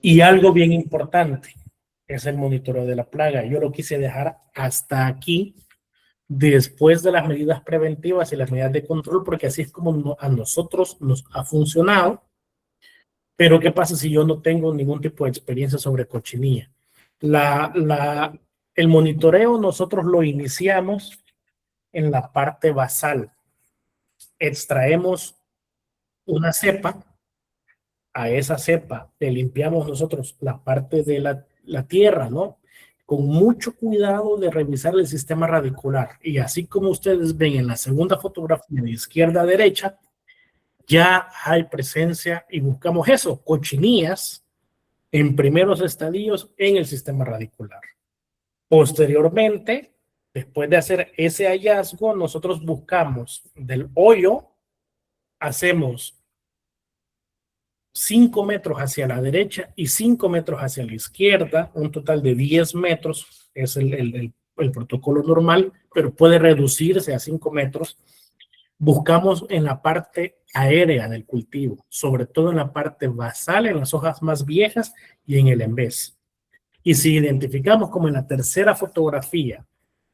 Y algo bien importante es el monitoreo de la plaga. Yo lo quise dejar hasta aquí, después de las medidas preventivas y las medidas de control, porque así es como a nosotros nos ha funcionado. Pero ¿qué pasa si yo no tengo ningún tipo de experiencia sobre cochinilla? El monitoreo nosotros lo iniciamos en la parte basal. Extraemos una cepa. A esa cepa le limpiamos nosotros la parte de la tierra, ¿no? Con mucho cuidado de revisar el sistema radicular. Y así como ustedes ven en la segunda fotografía de izquierda a derecha, ya hay presencia y buscamos eso, cochinillas en primeros estadios en el sistema radicular. Posteriormente, después de hacer ese hallazgo, nosotros buscamos del hoyo, hacemos 5 metros hacia la derecha y 5 metros hacia la izquierda, un total de 10 metros, es el protocolo normal, pero puede reducirse a 5 metros. Buscamos en la parte aérea del cultivo, sobre todo en la parte basal, en las hojas más viejas y en el embés. Y si identificamos como en la tercera fotografía,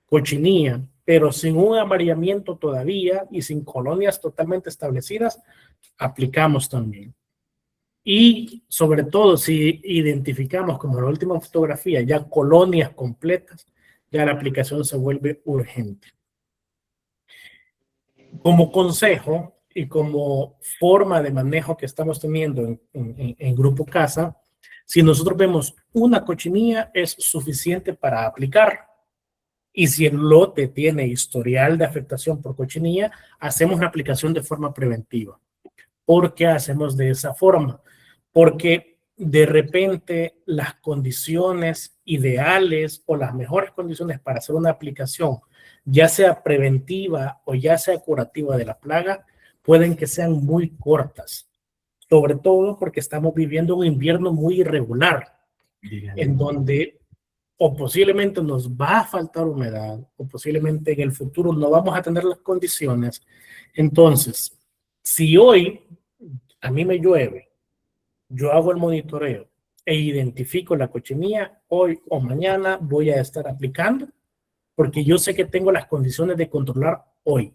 cochinilla, pero sin un amarillamiento todavía y sin colonias totalmente establecidas, aplicamos también. Y sobre todo, si identificamos como la última fotografía ya colonias completas, ya la aplicación se vuelve urgente. Como consejo y como forma de manejo que estamos teniendo en Grupo Casa, si nosotros vemos una cochinilla es suficiente para aplicar. Y si el lote tiene historial de afectación por cochinilla, hacemos la aplicación de forma preventiva. ¿Por qué hacemos de esa forma? Porque de repente las condiciones ideales o las mejores condiciones para hacer una aplicación, ya sea preventiva o ya sea curativa de la plaga, pueden que sean muy cortas. Sobre todo porque estamos viviendo un invierno muy irregular, en donde o posiblemente nos va a faltar humedad, o posiblemente en el futuro no vamos a tener las condiciones. Entonces, si hoy a mí me llueve, yo hago el monitoreo e identifico la cochinilla, hoy o mañana voy a estar aplicando, porque yo sé que tengo las condiciones de controlar hoy.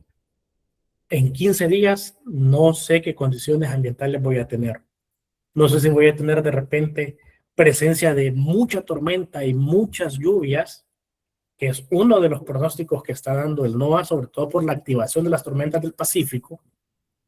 En 15 días no sé qué condiciones ambientales voy a tener. No sé si voy a tener de repente presencia de mucha tormenta y muchas lluvias, que es uno de los pronósticos que está dando el NOAA, sobre todo por la activación de las tormentas del Pacífico.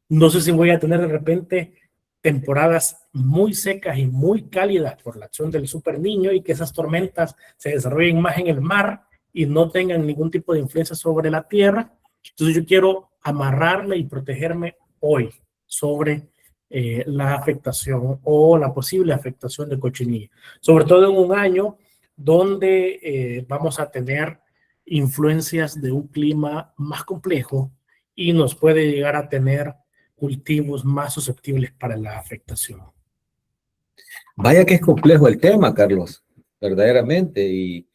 No sé si voy a tener de repente temporadas muy secas y muy cálidas por la acción del Super Niño y que esas tormentas se desarrollen más en el mar y no tengan ningún tipo de influencia sobre la tierra. Entonces yo quiero amarrarme y protegerme hoy sobre la afectación o la posible afectación de cochinilla. Sobre todo en un año donde vamos a tener influencias de un clima más complejo y nos puede llegar a tener cultivos más susceptibles para la afectación. Vaya que es complejo el tema, Carlos, verdaderamente. Y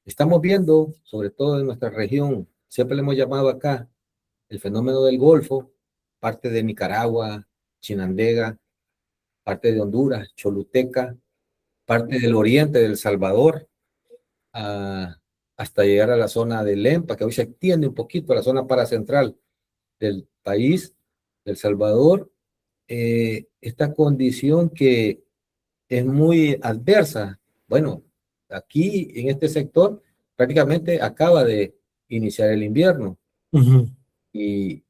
estamos viendo, sobre todo en nuestra región, siempre le hemos llamado acá el fenómeno del Golfo, parte de Nicaragua, Chinandega, parte de Honduras, Choluteca, parte del oriente de El Salvador, hasta llegar a la zona de Lempa, que hoy se extiende un poquito a la zona paracentral del país, de El Salvador. Esta condición que es muy adversa. Bueno, aquí en este sector prácticamente acaba de iniciar el invierno. Y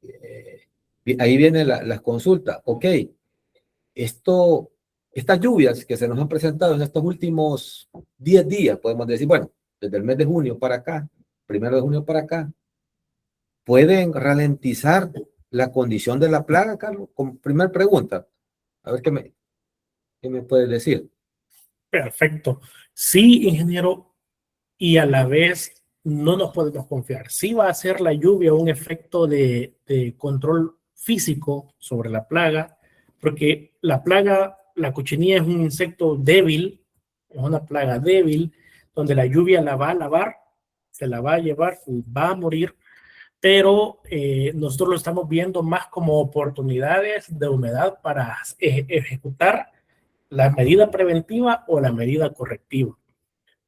ahí viene la consulta. Ok, estas lluvias que se nos han presentado en estos últimos 10 días, podemos decir, bueno, desde el mes de junio para acá, 1 de junio para acá, ¿pueden ralentizar la condición de la plaga, Carlos? Como primera pregunta, a ver qué me puedes decir. Perfecto. Sí, ingeniero, y a la vez no nos podemos confiar. Sí va a ser la lluvia un efecto de control físico sobre la plaga, porque la plaga, la cochinilla es un insecto débil, es una plaga débil, donde la lluvia la va a lavar, se la va a llevar, va a morir, pero nosotros lo estamos viendo más como oportunidades de humedad para ejecutar la medida preventiva o la medida correctiva.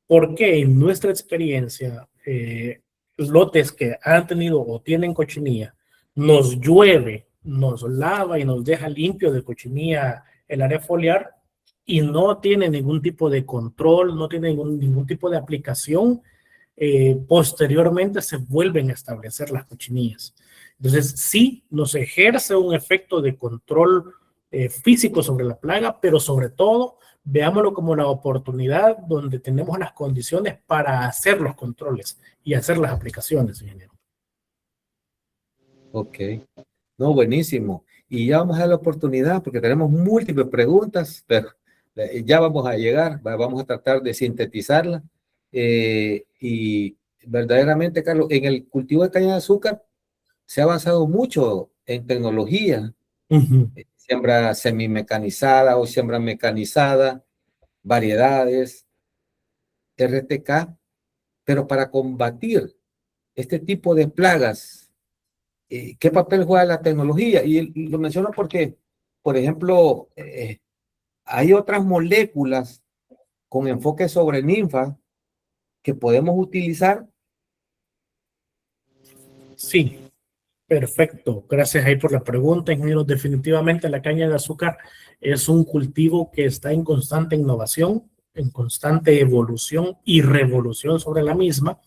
Porque en nuestra experiencia, lotes que han tenido o tienen cochinilla, nos llueve, nos lava y nos deja limpio de cochinilla el área foliar y no tiene ningún tipo de control, no tiene ningún tipo de aplicación. Posteriormente se vuelven a establecer las cochinillas. Entonces sí nos ejerce un efecto de control físico sobre la plaga, pero sobre todo veámoslo como la oportunidad donde tenemos las condiciones para hacer los controles y hacer las aplicaciones, ingeniero. Ok, no, buenísimo. Y ya vamos a dar la oportunidad porque tenemos múltiples preguntas, pero ya vamos a llegar, vamos a tratar de sintetizarla. Y verdaderamente, Carlos, en el cultivo de caña de azúcar se ha avanzado mucho en tecnología, siembra semimecanizada o siembra mecanizada, variedades, RTK, pero para combatir este tipo de plagas, ¿qué papel juega la tecnología? Y lo menciono porque, por ejemplo, hay otras moléculas con enfoque sobre ninfa que podemos utilizar. Sí, Perfecto, gracias ahí por la pregunta, ingeniero. Definitivamente la caña de azúcar es un cultivo que está en constante innovación, en constante evolución y revolución sobre la misma.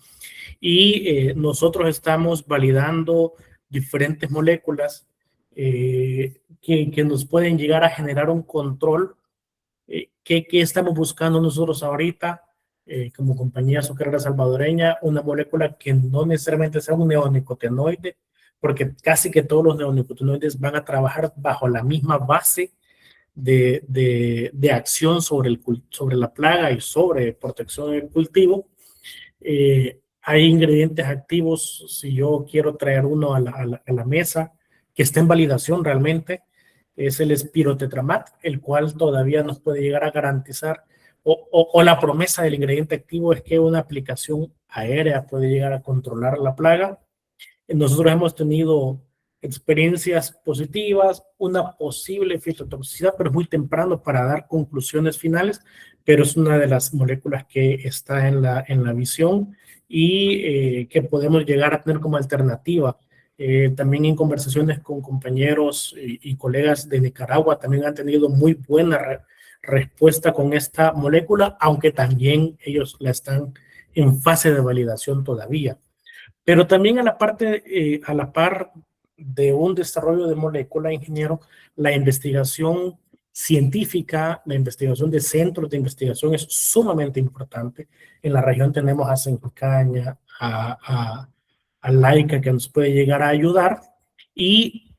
Y nosotros estamos validando diferentes moléculas que nos pueden llegar a generar un control. ¿Qué estamos buscando nosotros ahorita como compañía azucarera salvadoreña? Una molécula que no necesariamente sea un neonicotinoide, porque casi que todos los neonicotinoides van a trabajar bajo la misma base de acción sobre la plaga y sobre protección del cultivo. Hay ingredientes activos, si yo quiero traer uno a la mesa, que está en validación realmente, es el espirotetramat, el cual todavía nos puede llegar a garantizar, o la promesa del ingrediente activo es que una aplicación aérea puede llegar a controlar la plaga. Nosotros hemos tenido experiencias positivas, una posible fitotoxicidad, pero es muy temprano para dar conclusiones finales, pero es una de las moléculas que está en la visión y que podemos llegar a tener como alternativa. También en conversaciones con compañeros y colegas de Nicaragua también han tenido muy buena respuesta con esta molécula, aunque también ellos la están en fase de validación todavía. Pero también a la par de un desarrollo de molécula, ingeniero, la investigación científica, la investigación de centros de investigación es sumamente importante. En la región tenemos a Sencaña, a Laica, que nos puede llegar a ayudar. ¿Y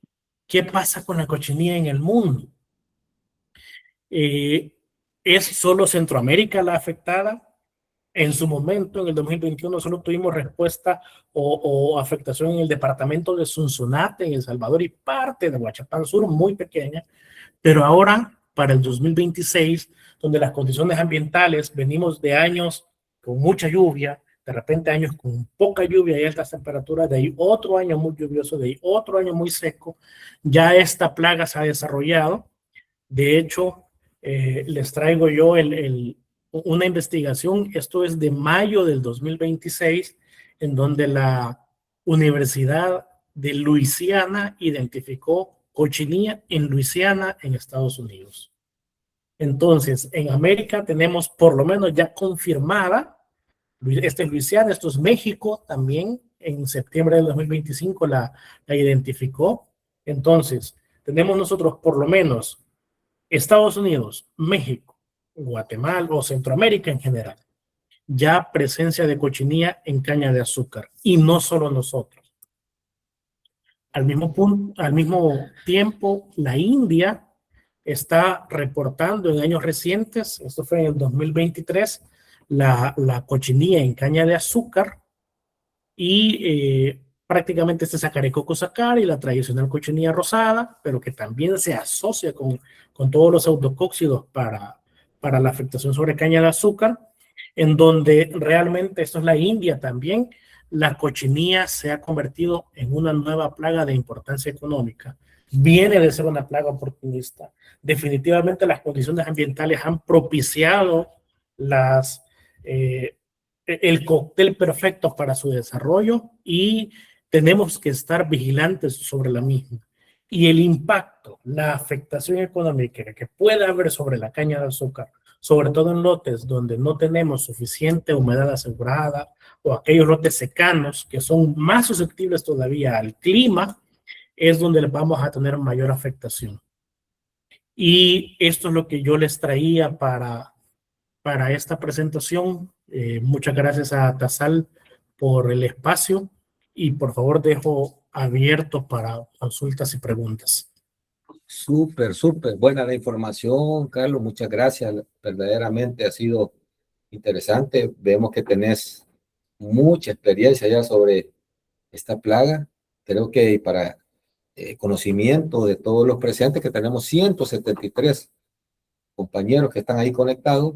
qué pasa con la cochinilla en el mundo? ¿Es solo Centroamérica la afectada? En su momento, en el 2021, solo tuvimos respuesta o afectación en el departamento de Sonsonate, en El Salvador, y parte de Huachapán Sur, muy pequeña. Pero ahora, para el 2026, donde las condiciones ambientales, venimos de años con mucha lluvia, de repente años con poca lluvia y altas temperaturas, de ahí otro año muy lluvioso, de ahí otro año muy seco, ya esta plaga se ha desarrollado. De hecho, les traigo yo una investigación, esto es de mayo del 2026, en donde la Universidad de Luisiana identificó cochinilla en Luisiana, en Estados Unidos. Entonces, en América tenemos por lo menos ya confirmada, este es Luisiana, esto es México también, en septiembre del 2025 la identificó. Entonces, tenemos nosotros por lo menos Estados Unidos, México, Guatemala o Centroamérica en general, ya presencia de cochinilla en caña de azúcar, y no solo nosotros. Al mismo tiempo, la India está reportando en años recientes, esto fue en el 2023, la cochinilla en caña de azúcar, y prácticamente este sacarecoco sacar y la tradicional cochinilla rosada, pero que también se asocia con todos los autocóxidos para la afectación sobre caña de azúcar, en donde realmente, esto es la India también, la cochinilla se ha convertido en una nueva plaga de importancia económica. Viene de ser una plaga oportunista. Definitivamente las condiciones ambientales han propiciado el cóctel perfecto para su desarrollo, y tenemos que estar vigilantes sobre la misma. Y el impacto, la afectación económica que puede haber sobre la caña de azúcar, sobre todo en lotes donde no tenemos suficiente humedad asegurada, o aquellos lotes secanos que son más susceptibles todavía al clima, es donde vamos a tener mayor afectación. Y esto es lo que yo les traía para esta presentación. Muchas gracias a Tasal por el espacio, y por favor dejo abierto para consultas y preguntas. Súper buena la información, Carlos. Muchas gracias. Verdaderamente ha sido interesante. Vemos que tenés mucha experiencia ya sobre esta plaga. Creo que para conocimiento de todos los presentes, que tenemos 173 compañeros que están ahí conectados,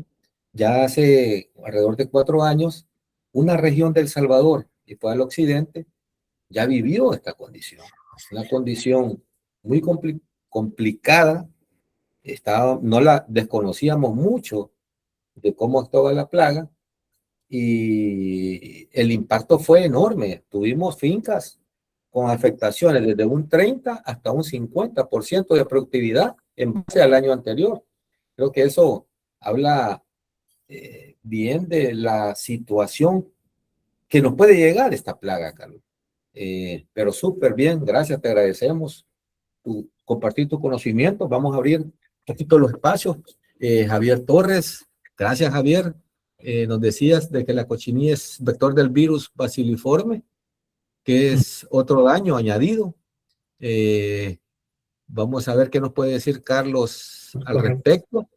ya hace alrededor de 4 años, una región del Salvador, y fue al occidente, ya vivió esta condición. Una condición muy complicada. No la desconocíamos mucho de cómo estaba la plaga, y el impacto fue enorme. Tuvimos fincas con afectaciones desde un 30 hasta un 50% de productividad en base al año anterior. Creo que eso habla bien de la situación que nos puede llegar esta plaga, Carlos. Pero súper bien, gracias, te agradecemos compartir tu conocimiento. Vamos a abrir un poquito los espacios. Javier Torres, gracias, Javier. Nos decías de que la cochinilla es vector del virus baciliforme, que es otro daño añadido. Vamos a ver qué nos puede decir Carlos al respecto.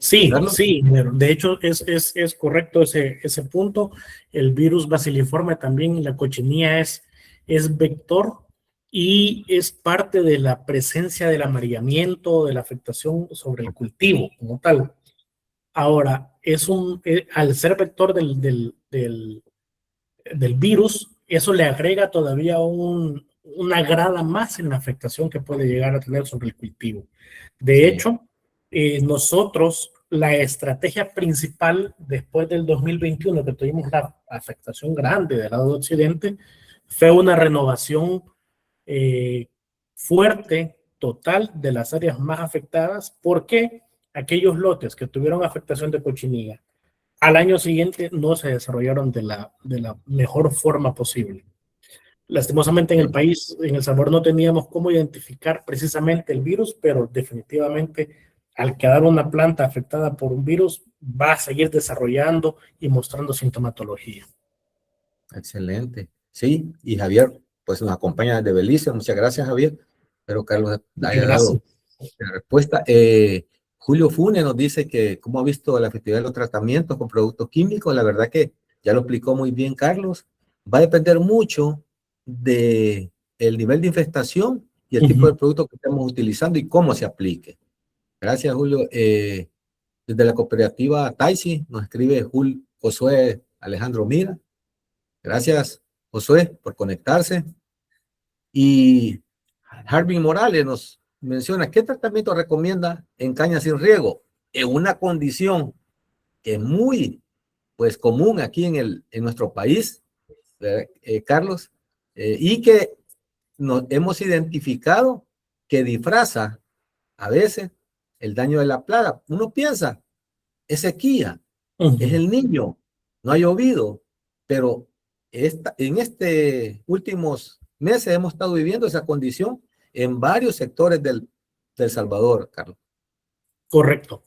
Sí, Carlos. sí, de hecho es correcto ese punto. El virus baciliforme también, la cochinilla es vector y es parte de la presencia del amarillamiento, de la afectación sobre el cultivo como tal. Ahora, al ser vector del virus, eso le agrega todavía una grada más en la afectación que puede llegar a tener sobre el cultivo. De hecho, nosotros, la estrategia principal después del 2021, que tuvimos la afectación grande del lado de Occidente, fue una renovación fuerte, total, de las áreas más afectadas, porque aquellos lotes que tuvieron afectación de cochinilla al año siguiente no se desarrollaron de la mejor forma posible. Lastimosamente en el país, en El Salvador, no teníamos cómo identificar precisamente el virus, pero definitivamente al quedar una planta afectada por un virus, va a seguir desarrollando y mostrando sintomatología. Excelente. Sí, y Javier, pues nos acompaña desde Belice. Muchas gracias, Javier. Espero que Carlos haya dado la respuesta. Julio Fune nos dice que cómo ha visto la efectividad de los tratamientos con productos químicos. La verdad que ya lo explicó muy bien Carlos. Va a depender mucho de el nivel de infestación y el tipo de producto que estemos utilizando y cómo se aplique. Gracias, Julio. Desde la cooperativa Taisi nos escribe Josué Alejandro Mira. Gracias, Josué, por conectarse. Y Harvey Morales nos menciona, ¿qué tratamiento recomienda en caña sin riego? En una condición que es muy pues, común aquí en nuestro país, Carlos, y que nos hemos identificado que disfraza a veces el daño de la plaga. Uno piensa, es sequía, es el niño, no ha llovido, pero en últimos meses hemos estado viviendo esa condición en varios sectores del Salvador, Carlos. Correcto.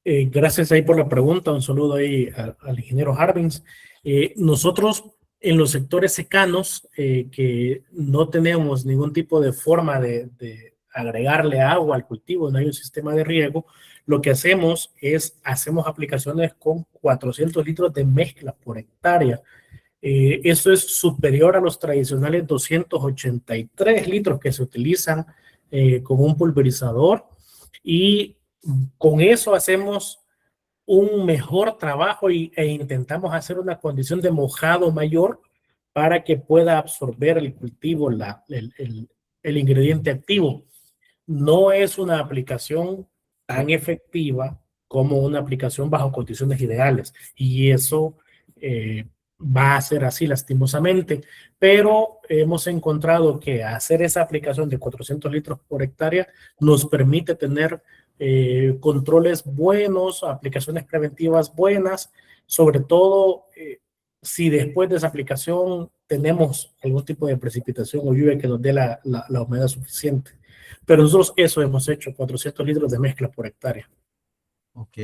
Gracias ahí por la pregunta. Un saludo ahí al ingeniero Harvins. Nosotros en los sectores secanos que no tenemos ningún tipo de forma de agregarle agua al cultivo, no hay un sistema de riego, lo que hacemos aplicaciones con 400 litros de mezcla por hectárea. Eso es superior a los tradicionales 283 litros que se utilizan con un pulverizador, y con eso hacemos un mejor trabajo e intentamos hacer una condición de mojado mayor para que pueda absorber el cultivo el ingrediente activo. No es una aplicación tan efectiva como una aplicación bajo condiciones ideales, y eso va a ser así lastimosamente, pero hemos encontrado que hacer esa aplicación de 400 litros por hectárea nos permite tener controles buenos, aplicaciones preventivas buenas, sobre todo si después de esa aplicación tenemos algún tipo de precipitación o lluvia que nos dé la humedad suficiente. Pero nosotros eso hemos hecho, 400 litros de mezcla por hectárea. Ok.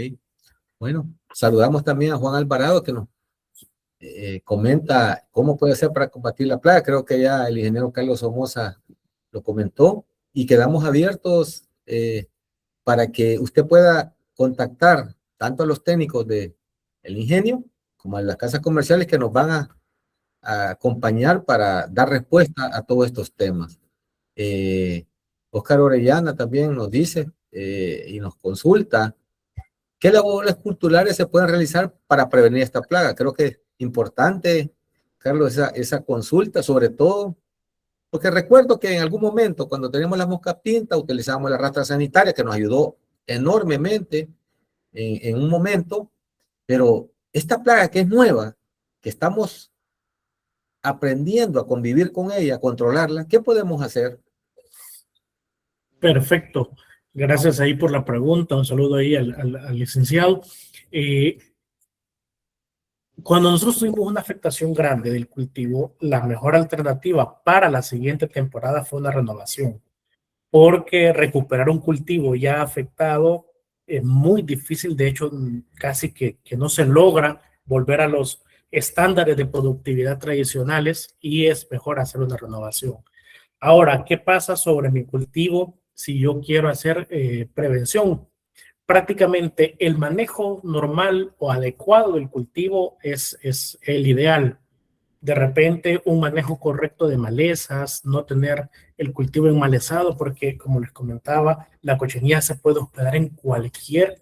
Bueno, saludamos también a Juan Alvarado que nos comenta cómo puede ser para combatir la plaga. Creo que ya el ingeniero Carlos Somoza lo comentó, y quedamos abiertos para que usted pueda contactar tanto a los técnicos del ingenio como a las casas comerciales que nos van a acompañar para dar respuesta a todos estos temas. Oscar Orellana también nos dice y nos consulta qué labores culturales se pueden realizar para prevenir esta plaga. Creo que es importante, Carlos, esa consulta, sobre todo porque recuerdo que en algún momento cuando teníamos la mosca pinta utilizábamos la rastra sanitaria, que nos ayudó enormemente en un momento, pero esta plaga que es nueva, que estamos aprendiendo a convivir con ella, a controlarla, ¿qué podemos hacer? Perfecto. Gracias ahí por la pregunta. Un saludo ahí al licenciado. Cuando nosotros tuvimos una afectación grande del cultivo, la mejor alternativa para la siguiente temporada fue una renovación, porque recuperar un cultivo ya afectado es muy difícil. De hecho, casi que no se logra volver a los estándares de productividad tradicionales, y es mejor hacer una renovación. Ahora, ¿qué pasa sobre mi cultivo si yo quiero hacer prevención? Prácticamente el manejo normal o adecuado del cultivo es el ideal. De repente, un manejo correcto de malezas, no tener el cultivo enmalezado, porque como les comentaba, la cochinilla se puede hospedar en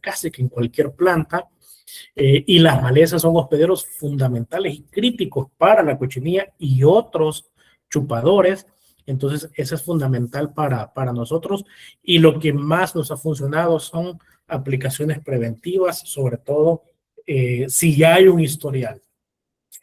casi que en cualquier planta, y las malezas son hospederos fundamentales y críticos para la cochinilla y otros chupadores. Entonces, eso es fundamental para nosotros, y lo que más nos ha funcionado son aplicaciones preventivas, sobre todo si ya hay un historial.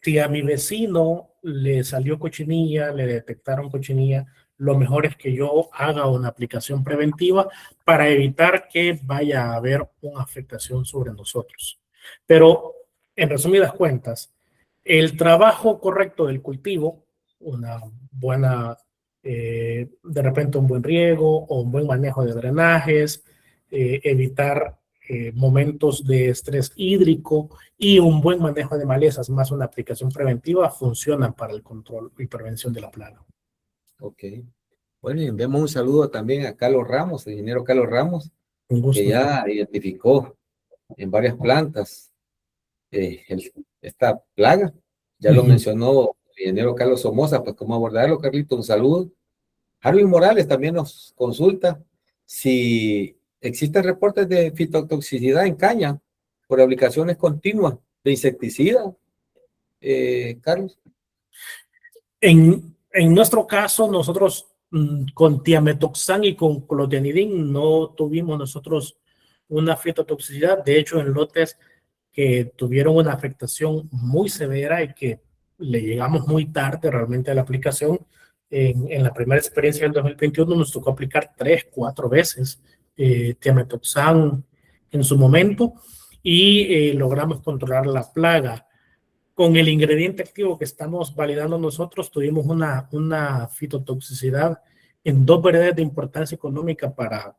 Si a mi vecino le salió cochinilla, le detectaron cochinilla, lo mejor es que yo haga una aplicación preventiva para evitar que vaya a haber una afectación sobre nosotros. Pero, en resumidas cuentas, el trabajo correcto del cultivo, una buena, de repente un buen riego o un buen manejo de drenajes, evitar momentos de estrés hídrico y un buen manejo de malezas, más una aplicación preventiva, funcionan para el control y prevención de la plaga. Ok. Bueno, y enviamos un saludo también a Carlos Ramos, el ingeniero Carlos Ramos, Un gusto. que ya identificó en varias plantas esta plaga. Ya lo mencionó el ingeniero Carlos Somoza, pues cómo abordarlo, Carlito, un saludo. Harvin Morales también nos consulta si existen reportes de fitotoxicidad en caña por aplicaciones continuas de insecticida, Carlos. En nuestro caso, nosotros con tiametoxan y con clotianidin no tuvimos nosotros una fitotoxicidad. De hecho, en lotes que tuvieron una afectación muy severa y que le llegamos muy tarde realmente a la aplicación, en la primera experiencia del 2021 nos tocó aplicar 3-4 veces tiametoxan en su momento, y logramos controlar la plaga. Con el ingrediente activo que estamos validando nosotros, tuvimos una fitotoxicidad en 2 variedades de importancia económica para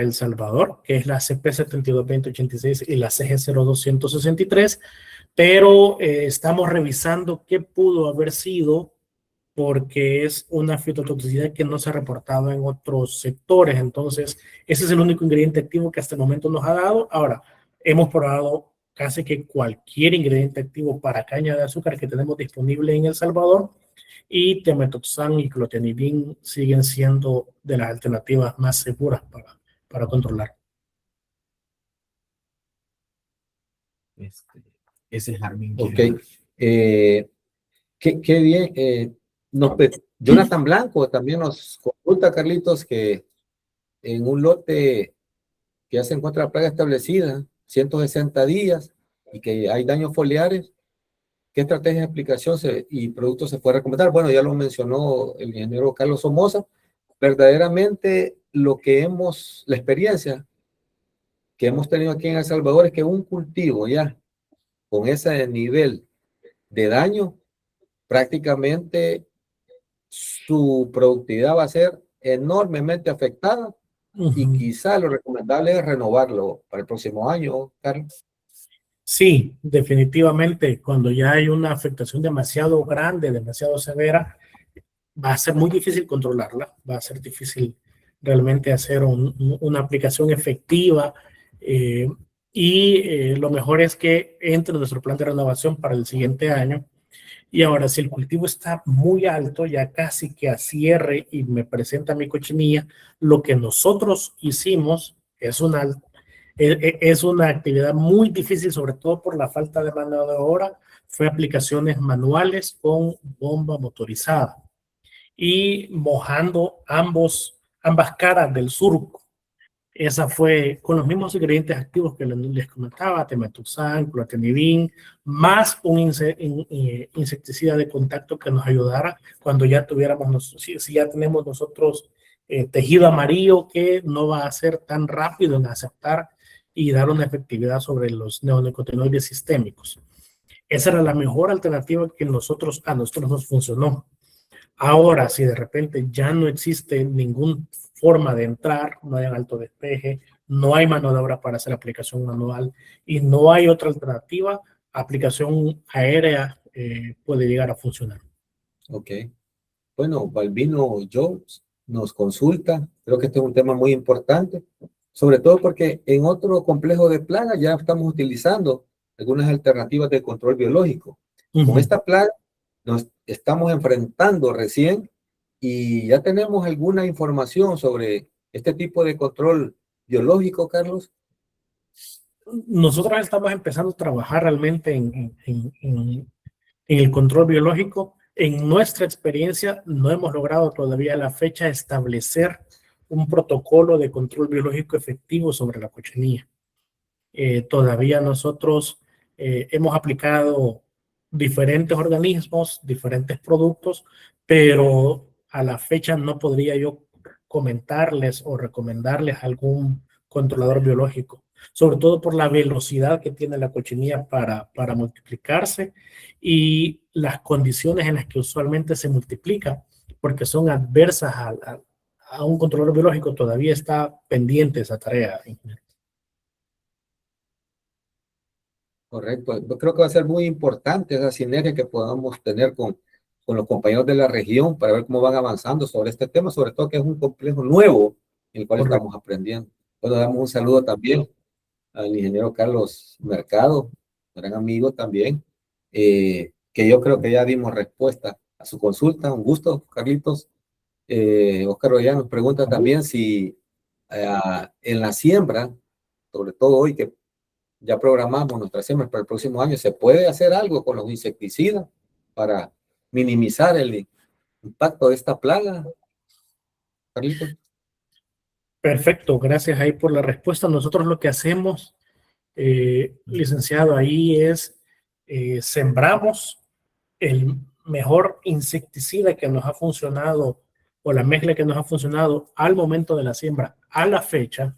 El Salvador, que es la CP722086 y la CG02163, pero estamos revisando qué pudo haber sido, porque es una fitotoxicidad que no se ha reportado en otros sectores. Entonces, ese es el único ingrediente activo que hasta el momento nos ha dado. Ahora, hemos probado casi que cualquier ingrediente activo para caña de azúcar que tenemos disponible en El Salvador, y tiametoxan y clotianidin siguen siendo de las alternativas más seguras para controlar. Ese es Armin. Ok. Qué bien. Jonathan Blanco también nos consulta, Carlitos, que en un lote que ya se encuentra la plaga establecida, 160 días, y que hay daños foliares, ¿qué estrategia de aplicación y productos se puede recomendar? Bueno, ya lo mencionó el ingeniero Carlos Somoza. Verdaderamente la experiencia que hemos tenido aquí en El Salvador es que un cultivo ya con ese nivel de daño, prácticamente su productividad va a ser enormemente afectada, y quizá lo recomendable es renovarlo para el próximo año, Carlos. Sí, definitivamente, cuando ya hay una afectación demasiado grande, demasiado severa, va a ser muy difícil controlarla, va a ser difícil realmente hacer una aplicación efectiva, y lo mejor es que entre en nuestro plan de renovación para el siguiente año. Y ahora, si el cultivo está muy alto, ya casi que a cierre y me presenta mi cochinilla, lo que nosotros hicimos es una actividad muy difícil, sobre todo por la falta de mano de obra. Fue aplicaciones manuales con bomba motorizada y mojando ambas caras del surco. Esa fue con los mismos ingredientes activos que les comentaba, temetoxam, clortenidin, más un insecticida de contacto que nos ayudara cuando ya tuviéramos, si ya tenemos nosotros tejido amarillo, que no va a ser tan rápido en aceptar y dar una efectividad sobre los neonicotinoides sistémicos. Esa era la mejor alternativa que a nosotros nos funcionó. Ahora, si de repente ya no existe ninguna forma de entrar, no hay alto despeje, no hay mano de obra para hacer aplicación manual y no hay otra alternativa, aplicación aérea puede llegar a funcionar. Ok. Bueno, Balbino Jones nos consulta. Creo que este es un tema muy importante, sobre todo porque en otro complejo de plagas ya estamos utilizando algunas alternativas de control biológico. Con esta plaga nos estamos enfrentando recién y ya tenemos alguna información sobre este tipo de control biológico, Carlos. Nosotros estamos empezando a trabajar realmente en el control biológico. En nuestra experiencia no hemos logrado todavía a la fecha establecer un protocolo de control biológico efectivo sobre la cochinilla. Todavía nosotros hemos aplicado diferentes organismos, diferentes productos, pero a la fecha no podría yo comentarles o recomendarles algún controlador biológico, sobre todo por la velocidad que tiene la cochinilla para multiplicarse y las condiciones en las que usualmente se multiplica, porque son adversas a un controlador biológico. Todavía está pendiente esa tarea. Correcto. Yo creo que va a ser muy importante esa sinergia que podamos tener con los compañeros de la región para ver cómo van avanzando sobre este tema, sobre todo que es un complejo nuevo en el cual Correcto. estamos aprendiendo. Bueno, damos un saludo también al ingeniero Carlos Mercado, gran amigo también, que yo creo que ya dimos respuesta a su consulta. Un gusto, Carlitos. Oscar Ollán nos pregunta también si en la siembra, sobre todo hoy que ya programamos nuestras siembras para el próximo año, ¿se puede hacer algo con los insecticidas para minimizar el impacto de esta plaga, Carlitos? Perfecto, gracias ahí por la respuesta. Nosotros lo que hacemos, licenciado, ahí es sembramos el mejor insecticida que nos ha funcionado o la mezcla que nos ha funcionado al momento de la siembra a la fecha.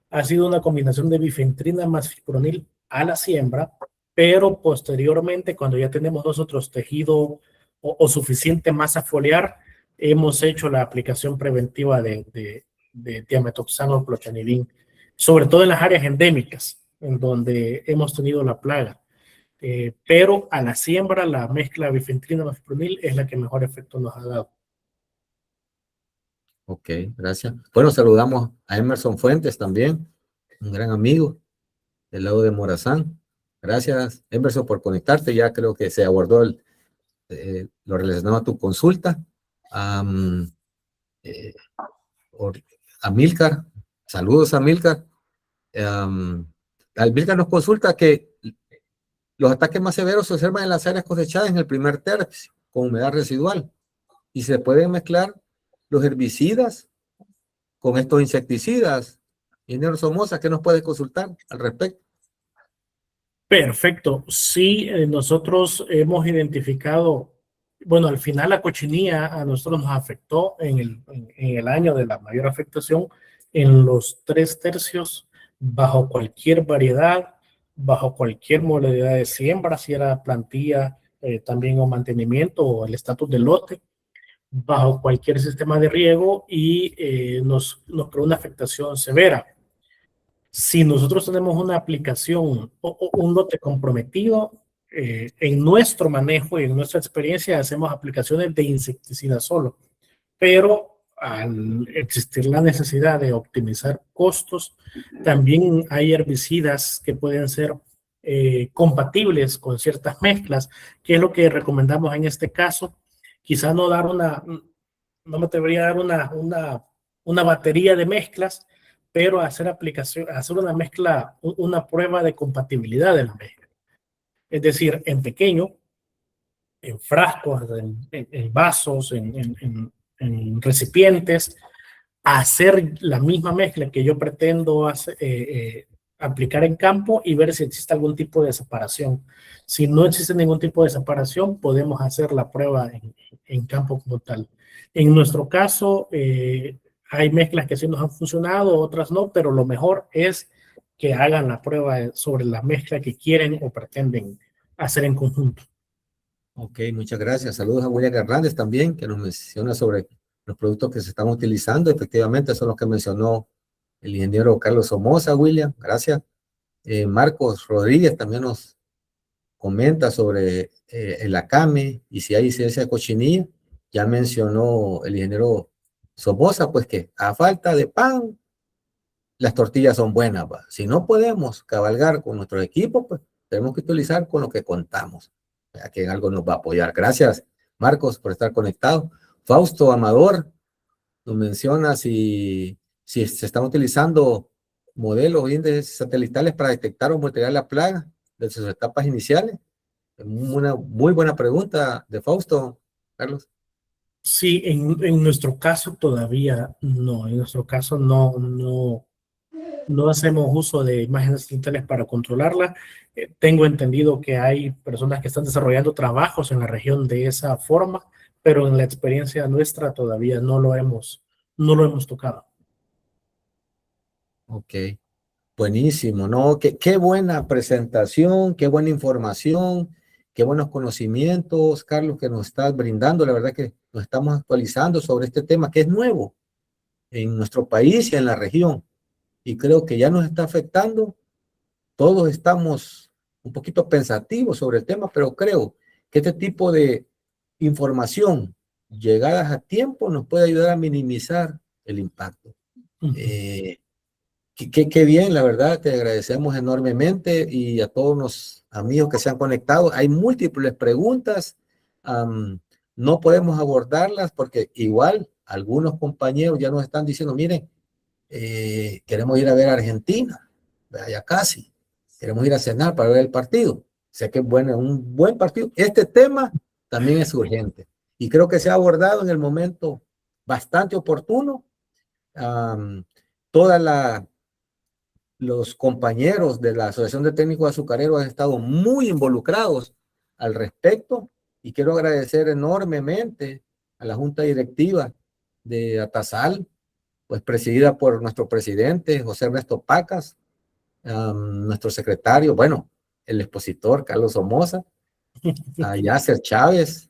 Ha sido una combinación de bifentrina más fipronil a la siembra, pero posteriormente, cuando ya tenemos nosotros tejido o suficiente masa foliar, hemos hecho la aplicación preventiva de diametoxam o clortenidin, sobre todo en las áreas endémicas, en donde hemos tenido la plaga. Pero a la siembra, la mezcla bifentrina más fipronil es la que mejor efecto nos ha dado. Ok, gracias. Bueno, saludamos a Emerson Fuentes también, un gran amigo del lado de Morazán. Gracias, Emerson, por conectarte. Ya creo que se abordó lo relacionado a tu consulta. A Milcar, saludos a Milcar. Milcar nos consulta que los ataques más severos se observan en las áreas cosechadas en el primer tercio, con humedad residual, y se pueden mezclar los herbicidas con estos insecticidas. Ingeniero Somoza, ¿qué nos puede consultar al respecto? Perfecto. Sí, nosotros hemos identificado, bueno, al final la cochinilla a nosotros nos afectó en el año de la mayor afectación en los 3 tercios, bajo cualquier variedad, bajo cualquier modalidad de siembra, si era plantilla también o mantenimiento o el estatus de lote, bajo cualquier sistema de riego y nos creó una afectación severa. Si nosotros tenemos una aplicación o un lote comprometido, en nuestro manejo y en nuestra experiencia hacemos aplicaciones de insecticida solo, pero al existir la necesidad de optimizar costos, también hay herbicidas que pueden ser compatibles con ciertas mezclas, que es lo que recomendamos en este caso. Quizás no me atrevería a dar una batería de mezclas, pero hacer una mezcla, una prueba de compatibilidad de la mezcla. Es decir, en pequeño, en frascos, en vasos, en recipientes, hacer la misma mezcla que yo pretendo aplicar en campo y ver si existe algún tipo de separación. Si no existe ningún tipo de separación, podemos hacer la prueba en campo como tal. En nuestro caso, hay mezclas que sí nos han funcionado, otras no, pero lo mejor es que hagan la prueba sobre la mezcla que quieren o pretenden hacer en conjunto. Ok, muchas gracias. Saludos a William Hernández también, que nos menciona sobre los productos que se están utilizando. Efectivamente, son los que mencionó el ingeniero Carlos Somoza, William. Gracias. Marcos Rodríguez también nos comenta sobre el acame y si hay incidencia de cochinilla. Ya mencionó el ingeniero Somoza, pues que a falta de pan, las tortillas son buenas. ¿Va? Si no podemos cabalgar con nuestros equipos, pues tenemos que utilizar con lo que contamos. Ya que en algo nos va a apoyar. Gracias, Marcos, por estar conectado. Fausto Amador nos menciona si se están utilizando modelos o índices satelitales para detectar o monitorear la plaga desde sus etapas iniciales. Una muy buena pregunta de Fausto, Carlos. Sí, en nuestro caso todavía no. En nuestro caso no hacemos uso de imágenes satelitales para controlarla. Tengo entendido que hay personas que están desarrollando trabajos en la región de esa forma, pero en la experiencia nuestra todavía no lo hemos tocado. Ok, buenísimo, ¿no? Qué buena presentación, qué buena información, qué buenos conocimientos, Carlos, que nos estás brindando. La verdad que nos estamos actualizando sobre este tema que es nuevo en nuestro país y en la región. Y creo que ya nos está afectando. Todos estamos un poquito pensativos sobre el tema, pero creo que este tipo de información llegadas a tiempo nos puede ayudar a minimizar el impacto. Qué bien, la verdad, te agradecemos enormemente y a todos los amigos que se han conectado. Hay múltiples preguntas, no podemos abordarlas porque igual algunos compañeros ya nos están diciendo, miren, queremos ir a ver a Argentina, ya casi, queremos ir a cenar para ver el partido. Sé que es bueno, un buen partido. Este tema también es urgente y creo que se ha abordado en el momento bastante oportuno. Los compañeros de la Asociación de Técnicos Azucareros han estado muy involucrados al respecto y quiero agradecer enormemente a la Junta Directiva de Atasal, pues presidida por nuestro presidente José Ernesto Pacas, nuestro secretario, bueno, el expositor Carlos Somoza, a Yasser Chávez,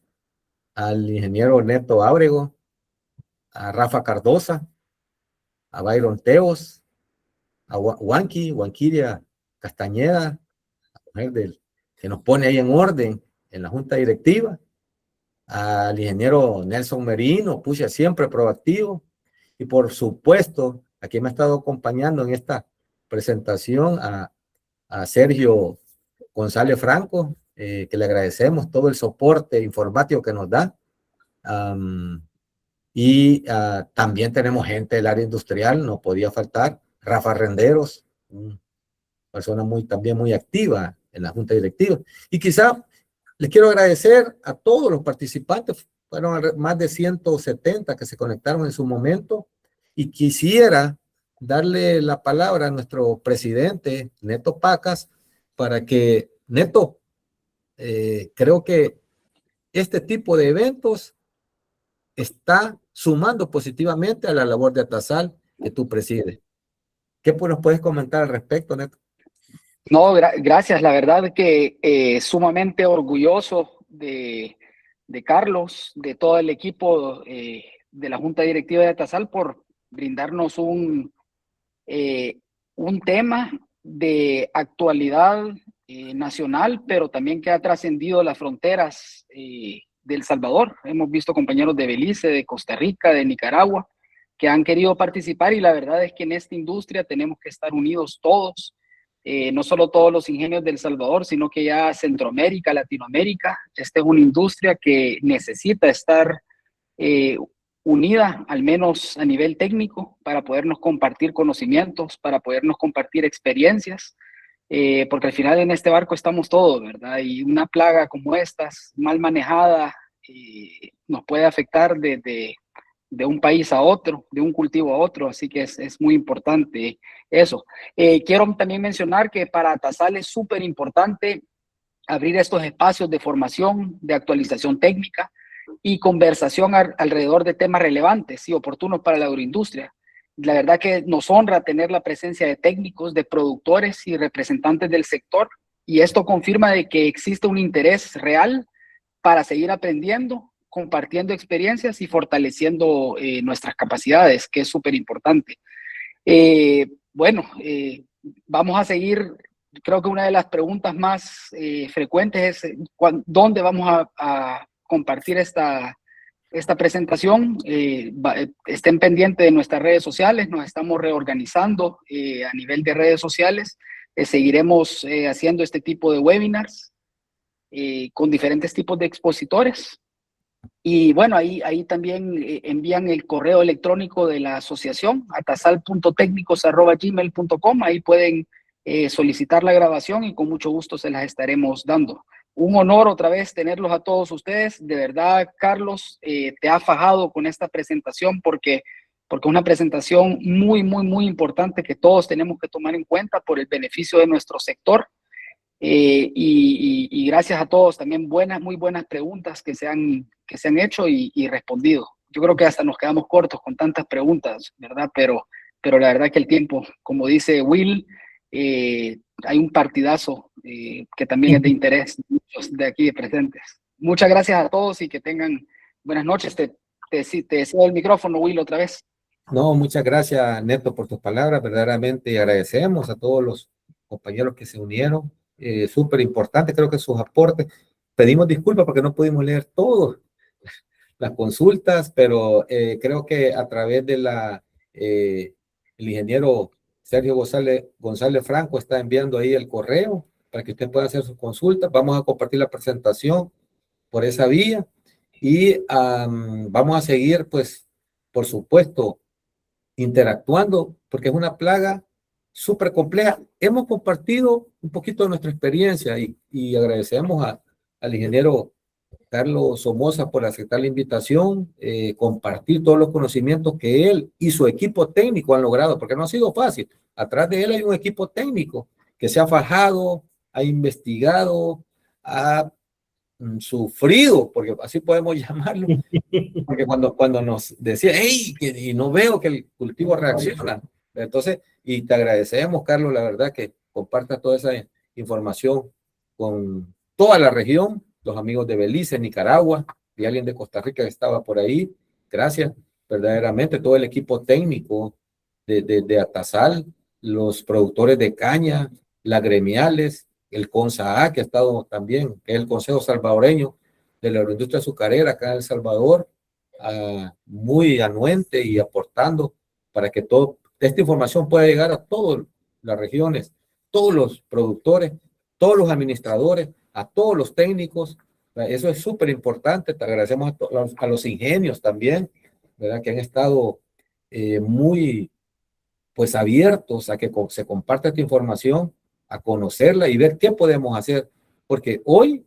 al ingeniero Neto Ábrego, a Rafa Cardosa, a Byron Teos, a Wanquiria Castañeda, la mujer que nos pone ahí en orden en la junta directiva, al ingeniero Nelson Merino, pucha, siempre proactivo, y por supuesto, a quien me ha estado acompañando en esta presentación, a Sergio González Franco, que le agradecemos todo el soporte informático que nos da. Y también tenemos gente del área industrial, no podía faltar, Rafa Renderos, persona también muy activa en la junta directiva. Y quizá les quiero agradecer a todos los participantes, fueron más de 170 que se conectaron en su momento, y quisiera darle la palabra a nuestro presidente, Neto Pacas, para que, Neto, creo que este tipo de eventos está sumando positivamente a la labor de Atasal que tú presides. ¿Qué nos puedes comentar al respecto, Neto? No, gracias. La verdad que sumamente orgulloso de Carlos, de todo el equipo de la Junta Directiva de Atasal por brindarnos un tema de actualidad nacional, pero también que ha trascendido las fronteras de El Salvador. Hemos visto compañeros de Belice, de Costa Rica, de Nicaragua, que han querido participar, y la verdad es que en esta industria tenemos que estar unidos todos. No solo todos los ingenios de El Salvador, sino que ya Centroamérica, Latinoamérica. Esta es una industria que necesita estar unida, al menos a nivel técnico, para podernos compartir conocimientos, para podernos compartir experiencias, porque al final en este barco estamos todos, ¿verdad? Y una plaga como esta, mal manejada, nos puede afectar desde de un país a otro, de un cultivo a otro, así que es muy importante eso. Quiero también mencionar que para Atasal es súper importante abrir estos espacios de formación, de actualización técnica y conversación alrededor de temas relevantes y oportunos para la agroindustria. La verdad que nos honra tener la presencia de técnicos, de productores y representantes del sector, y esto confirma de que existe un interés real para seguir aprendiendo, compartiendo experiencias y fortaleciendo nuestras capacidades, que es súper importante. Bueno, vamos a seguir. Creo que una de las preguntas más frecuentes es ¿dónde vamos a compartir esta presentación? Estén pendientes de nuestras redes sociales, nos estamos reorganizando a nivel de redes sociales. Seguiremos haciendo este tipo de webinars con diferentes tipos de expositores. Y bueno, ahí también envían el correo electrónico de la asociación, atasal.tecnicos@gmail.com. Ahí pueden solicitar la grabación y con mucho gusto se las estaremos dando. Un honor otra vez tenerlos a todos ustedes. De verdad, Carlos, te ha fajado con esta presentación porque es una presentación muy, muy, muy importante que todos tenemos que tomar en cuenta por el beneficio de nuestro sector. Y gracias a todos, también muy buenas preguntas que se han hecho y respondido. Yo creo que hasta nos quedamos cortos con tantas preguntas, ¿verdad? Pero la verdad que el tiempo, como dice Will, hay un partidazo que también es de interés de muchos de aquí presentes. Muchas gracias a todos y que tengan buenas noches. Te cedo el micrófono, Will, otra vez. No, muchas gracias, Neto, por tus palabras. Verdaderamente agradecemos a todos los compañeros que se unieron. Súper importante, creo que sus aportes. Pedimos disculpas porque no pudimos leer todas las consultas, pero creo que a través de el ingeniero Sergio González Franco está enviando ahí el correo para que usted pueda hacer sus consultas. Vamos a compartir la presentación por esa vía y vamos a seguir, pues, por supuesto, interactuando, porque es una plaga súper compleja. Hemos compartido un poquito de nuestra experiencia y agradecemos al ingeniero Carlos Somoza por aceptar la invitación, compartir todos los conocimientos que él y su equipo técnico han logrado, porque no ha sido fácil. Atrás de él hay un equipo técnico que se ha fajado, ha investigado, ha sufrido, porque así podemos llamarlo, porque cuando nos decía, hey, y no veo que el cultivo reacciona. Entonces, y te agradecemos, Carlos, la verdad que compartas toda esa información con toda la región, los amigos de Belice, Nicaragua, y alguien de Costa Rica que estaba por ahí. Gracias, verdaderamente, todo el equipo técnico de Atasal, los productores de caña, las gremiales, el CONSAA, que ha estado también, que es el Consejo Salvadoreño de la Agroindustria Azucarera acá en El Salvador, muy anuente y aportando para que toda esta información pueda llegar a todas las regiones, todos los productores, todos los administradores, a todos los técnicos. Eso es súper importante. Te agradecemos a los ingenios también, ¿verdad? Que han estado muy pues abiertos a que se comparta esta información, a conocerla y ver qué podemos hacer, porque hoy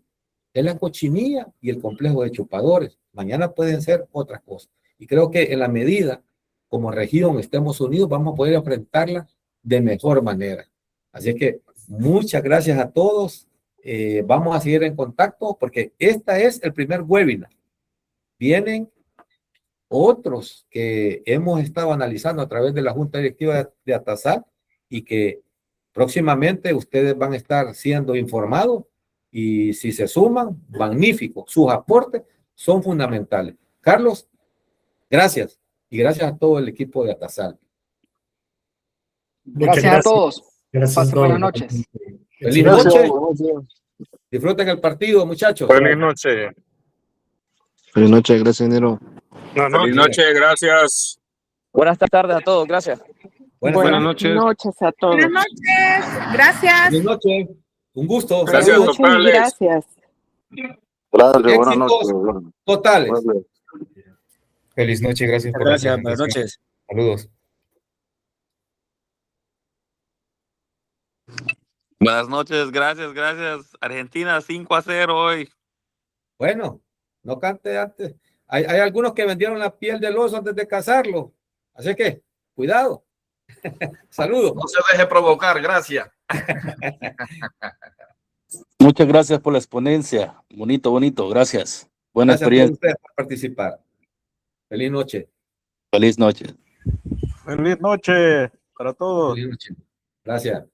es la cochinilla y el complejo de chupadores, mañana pueden ser otras cosas, y creo que en la medida como región estemos unidos vamos a poder enfrentarla de mejor manera. Así que muchas gracias a todos, vamos a seguir en contacto porque esta es el primer webinar, vienen otros que hemos estado analizando a través de la Junta Directiva de Atasal y que próximamente ustedes van a estar siendo informados y si se suman, magnífico. Sus aportes son fundamentales. Carlos, gracias y gracias a todo el equipo de Atasal. Gracias a todos. Gracias a todos. Buenas noches. Feliz noche. Disfruten el partido, muchachos. Feliz noche. Feliz noche, gracias, Nero. Feliz noche, gracias. Buenas tardes a todos, gracias. Buenas noches. A todos. Buenas noches, gracias. Feliz noche. Un gusto. Gracias, Saludos. totales. Gracias. Gracias, buenas Éxitos noches. totales. Feliz noche, gracias por Gracias, la buenas presentación. noches. Saludos. Buenas noches, gracias. Argentina 5-0 hoy. Bueno, no cante antes. Hay algunos que vendieron la piel del oso antes de cazarlo. Así que, cuidado. Saludos. No se deje provocar, gracias. Muchas gracias por la exponencia. Bonito, bonito. Gracias. Buena Gracias a experiencia. ustedes por participar. Feliz noche. Feliz noche. Feliz noche para todos. Feliz noche. Gracias.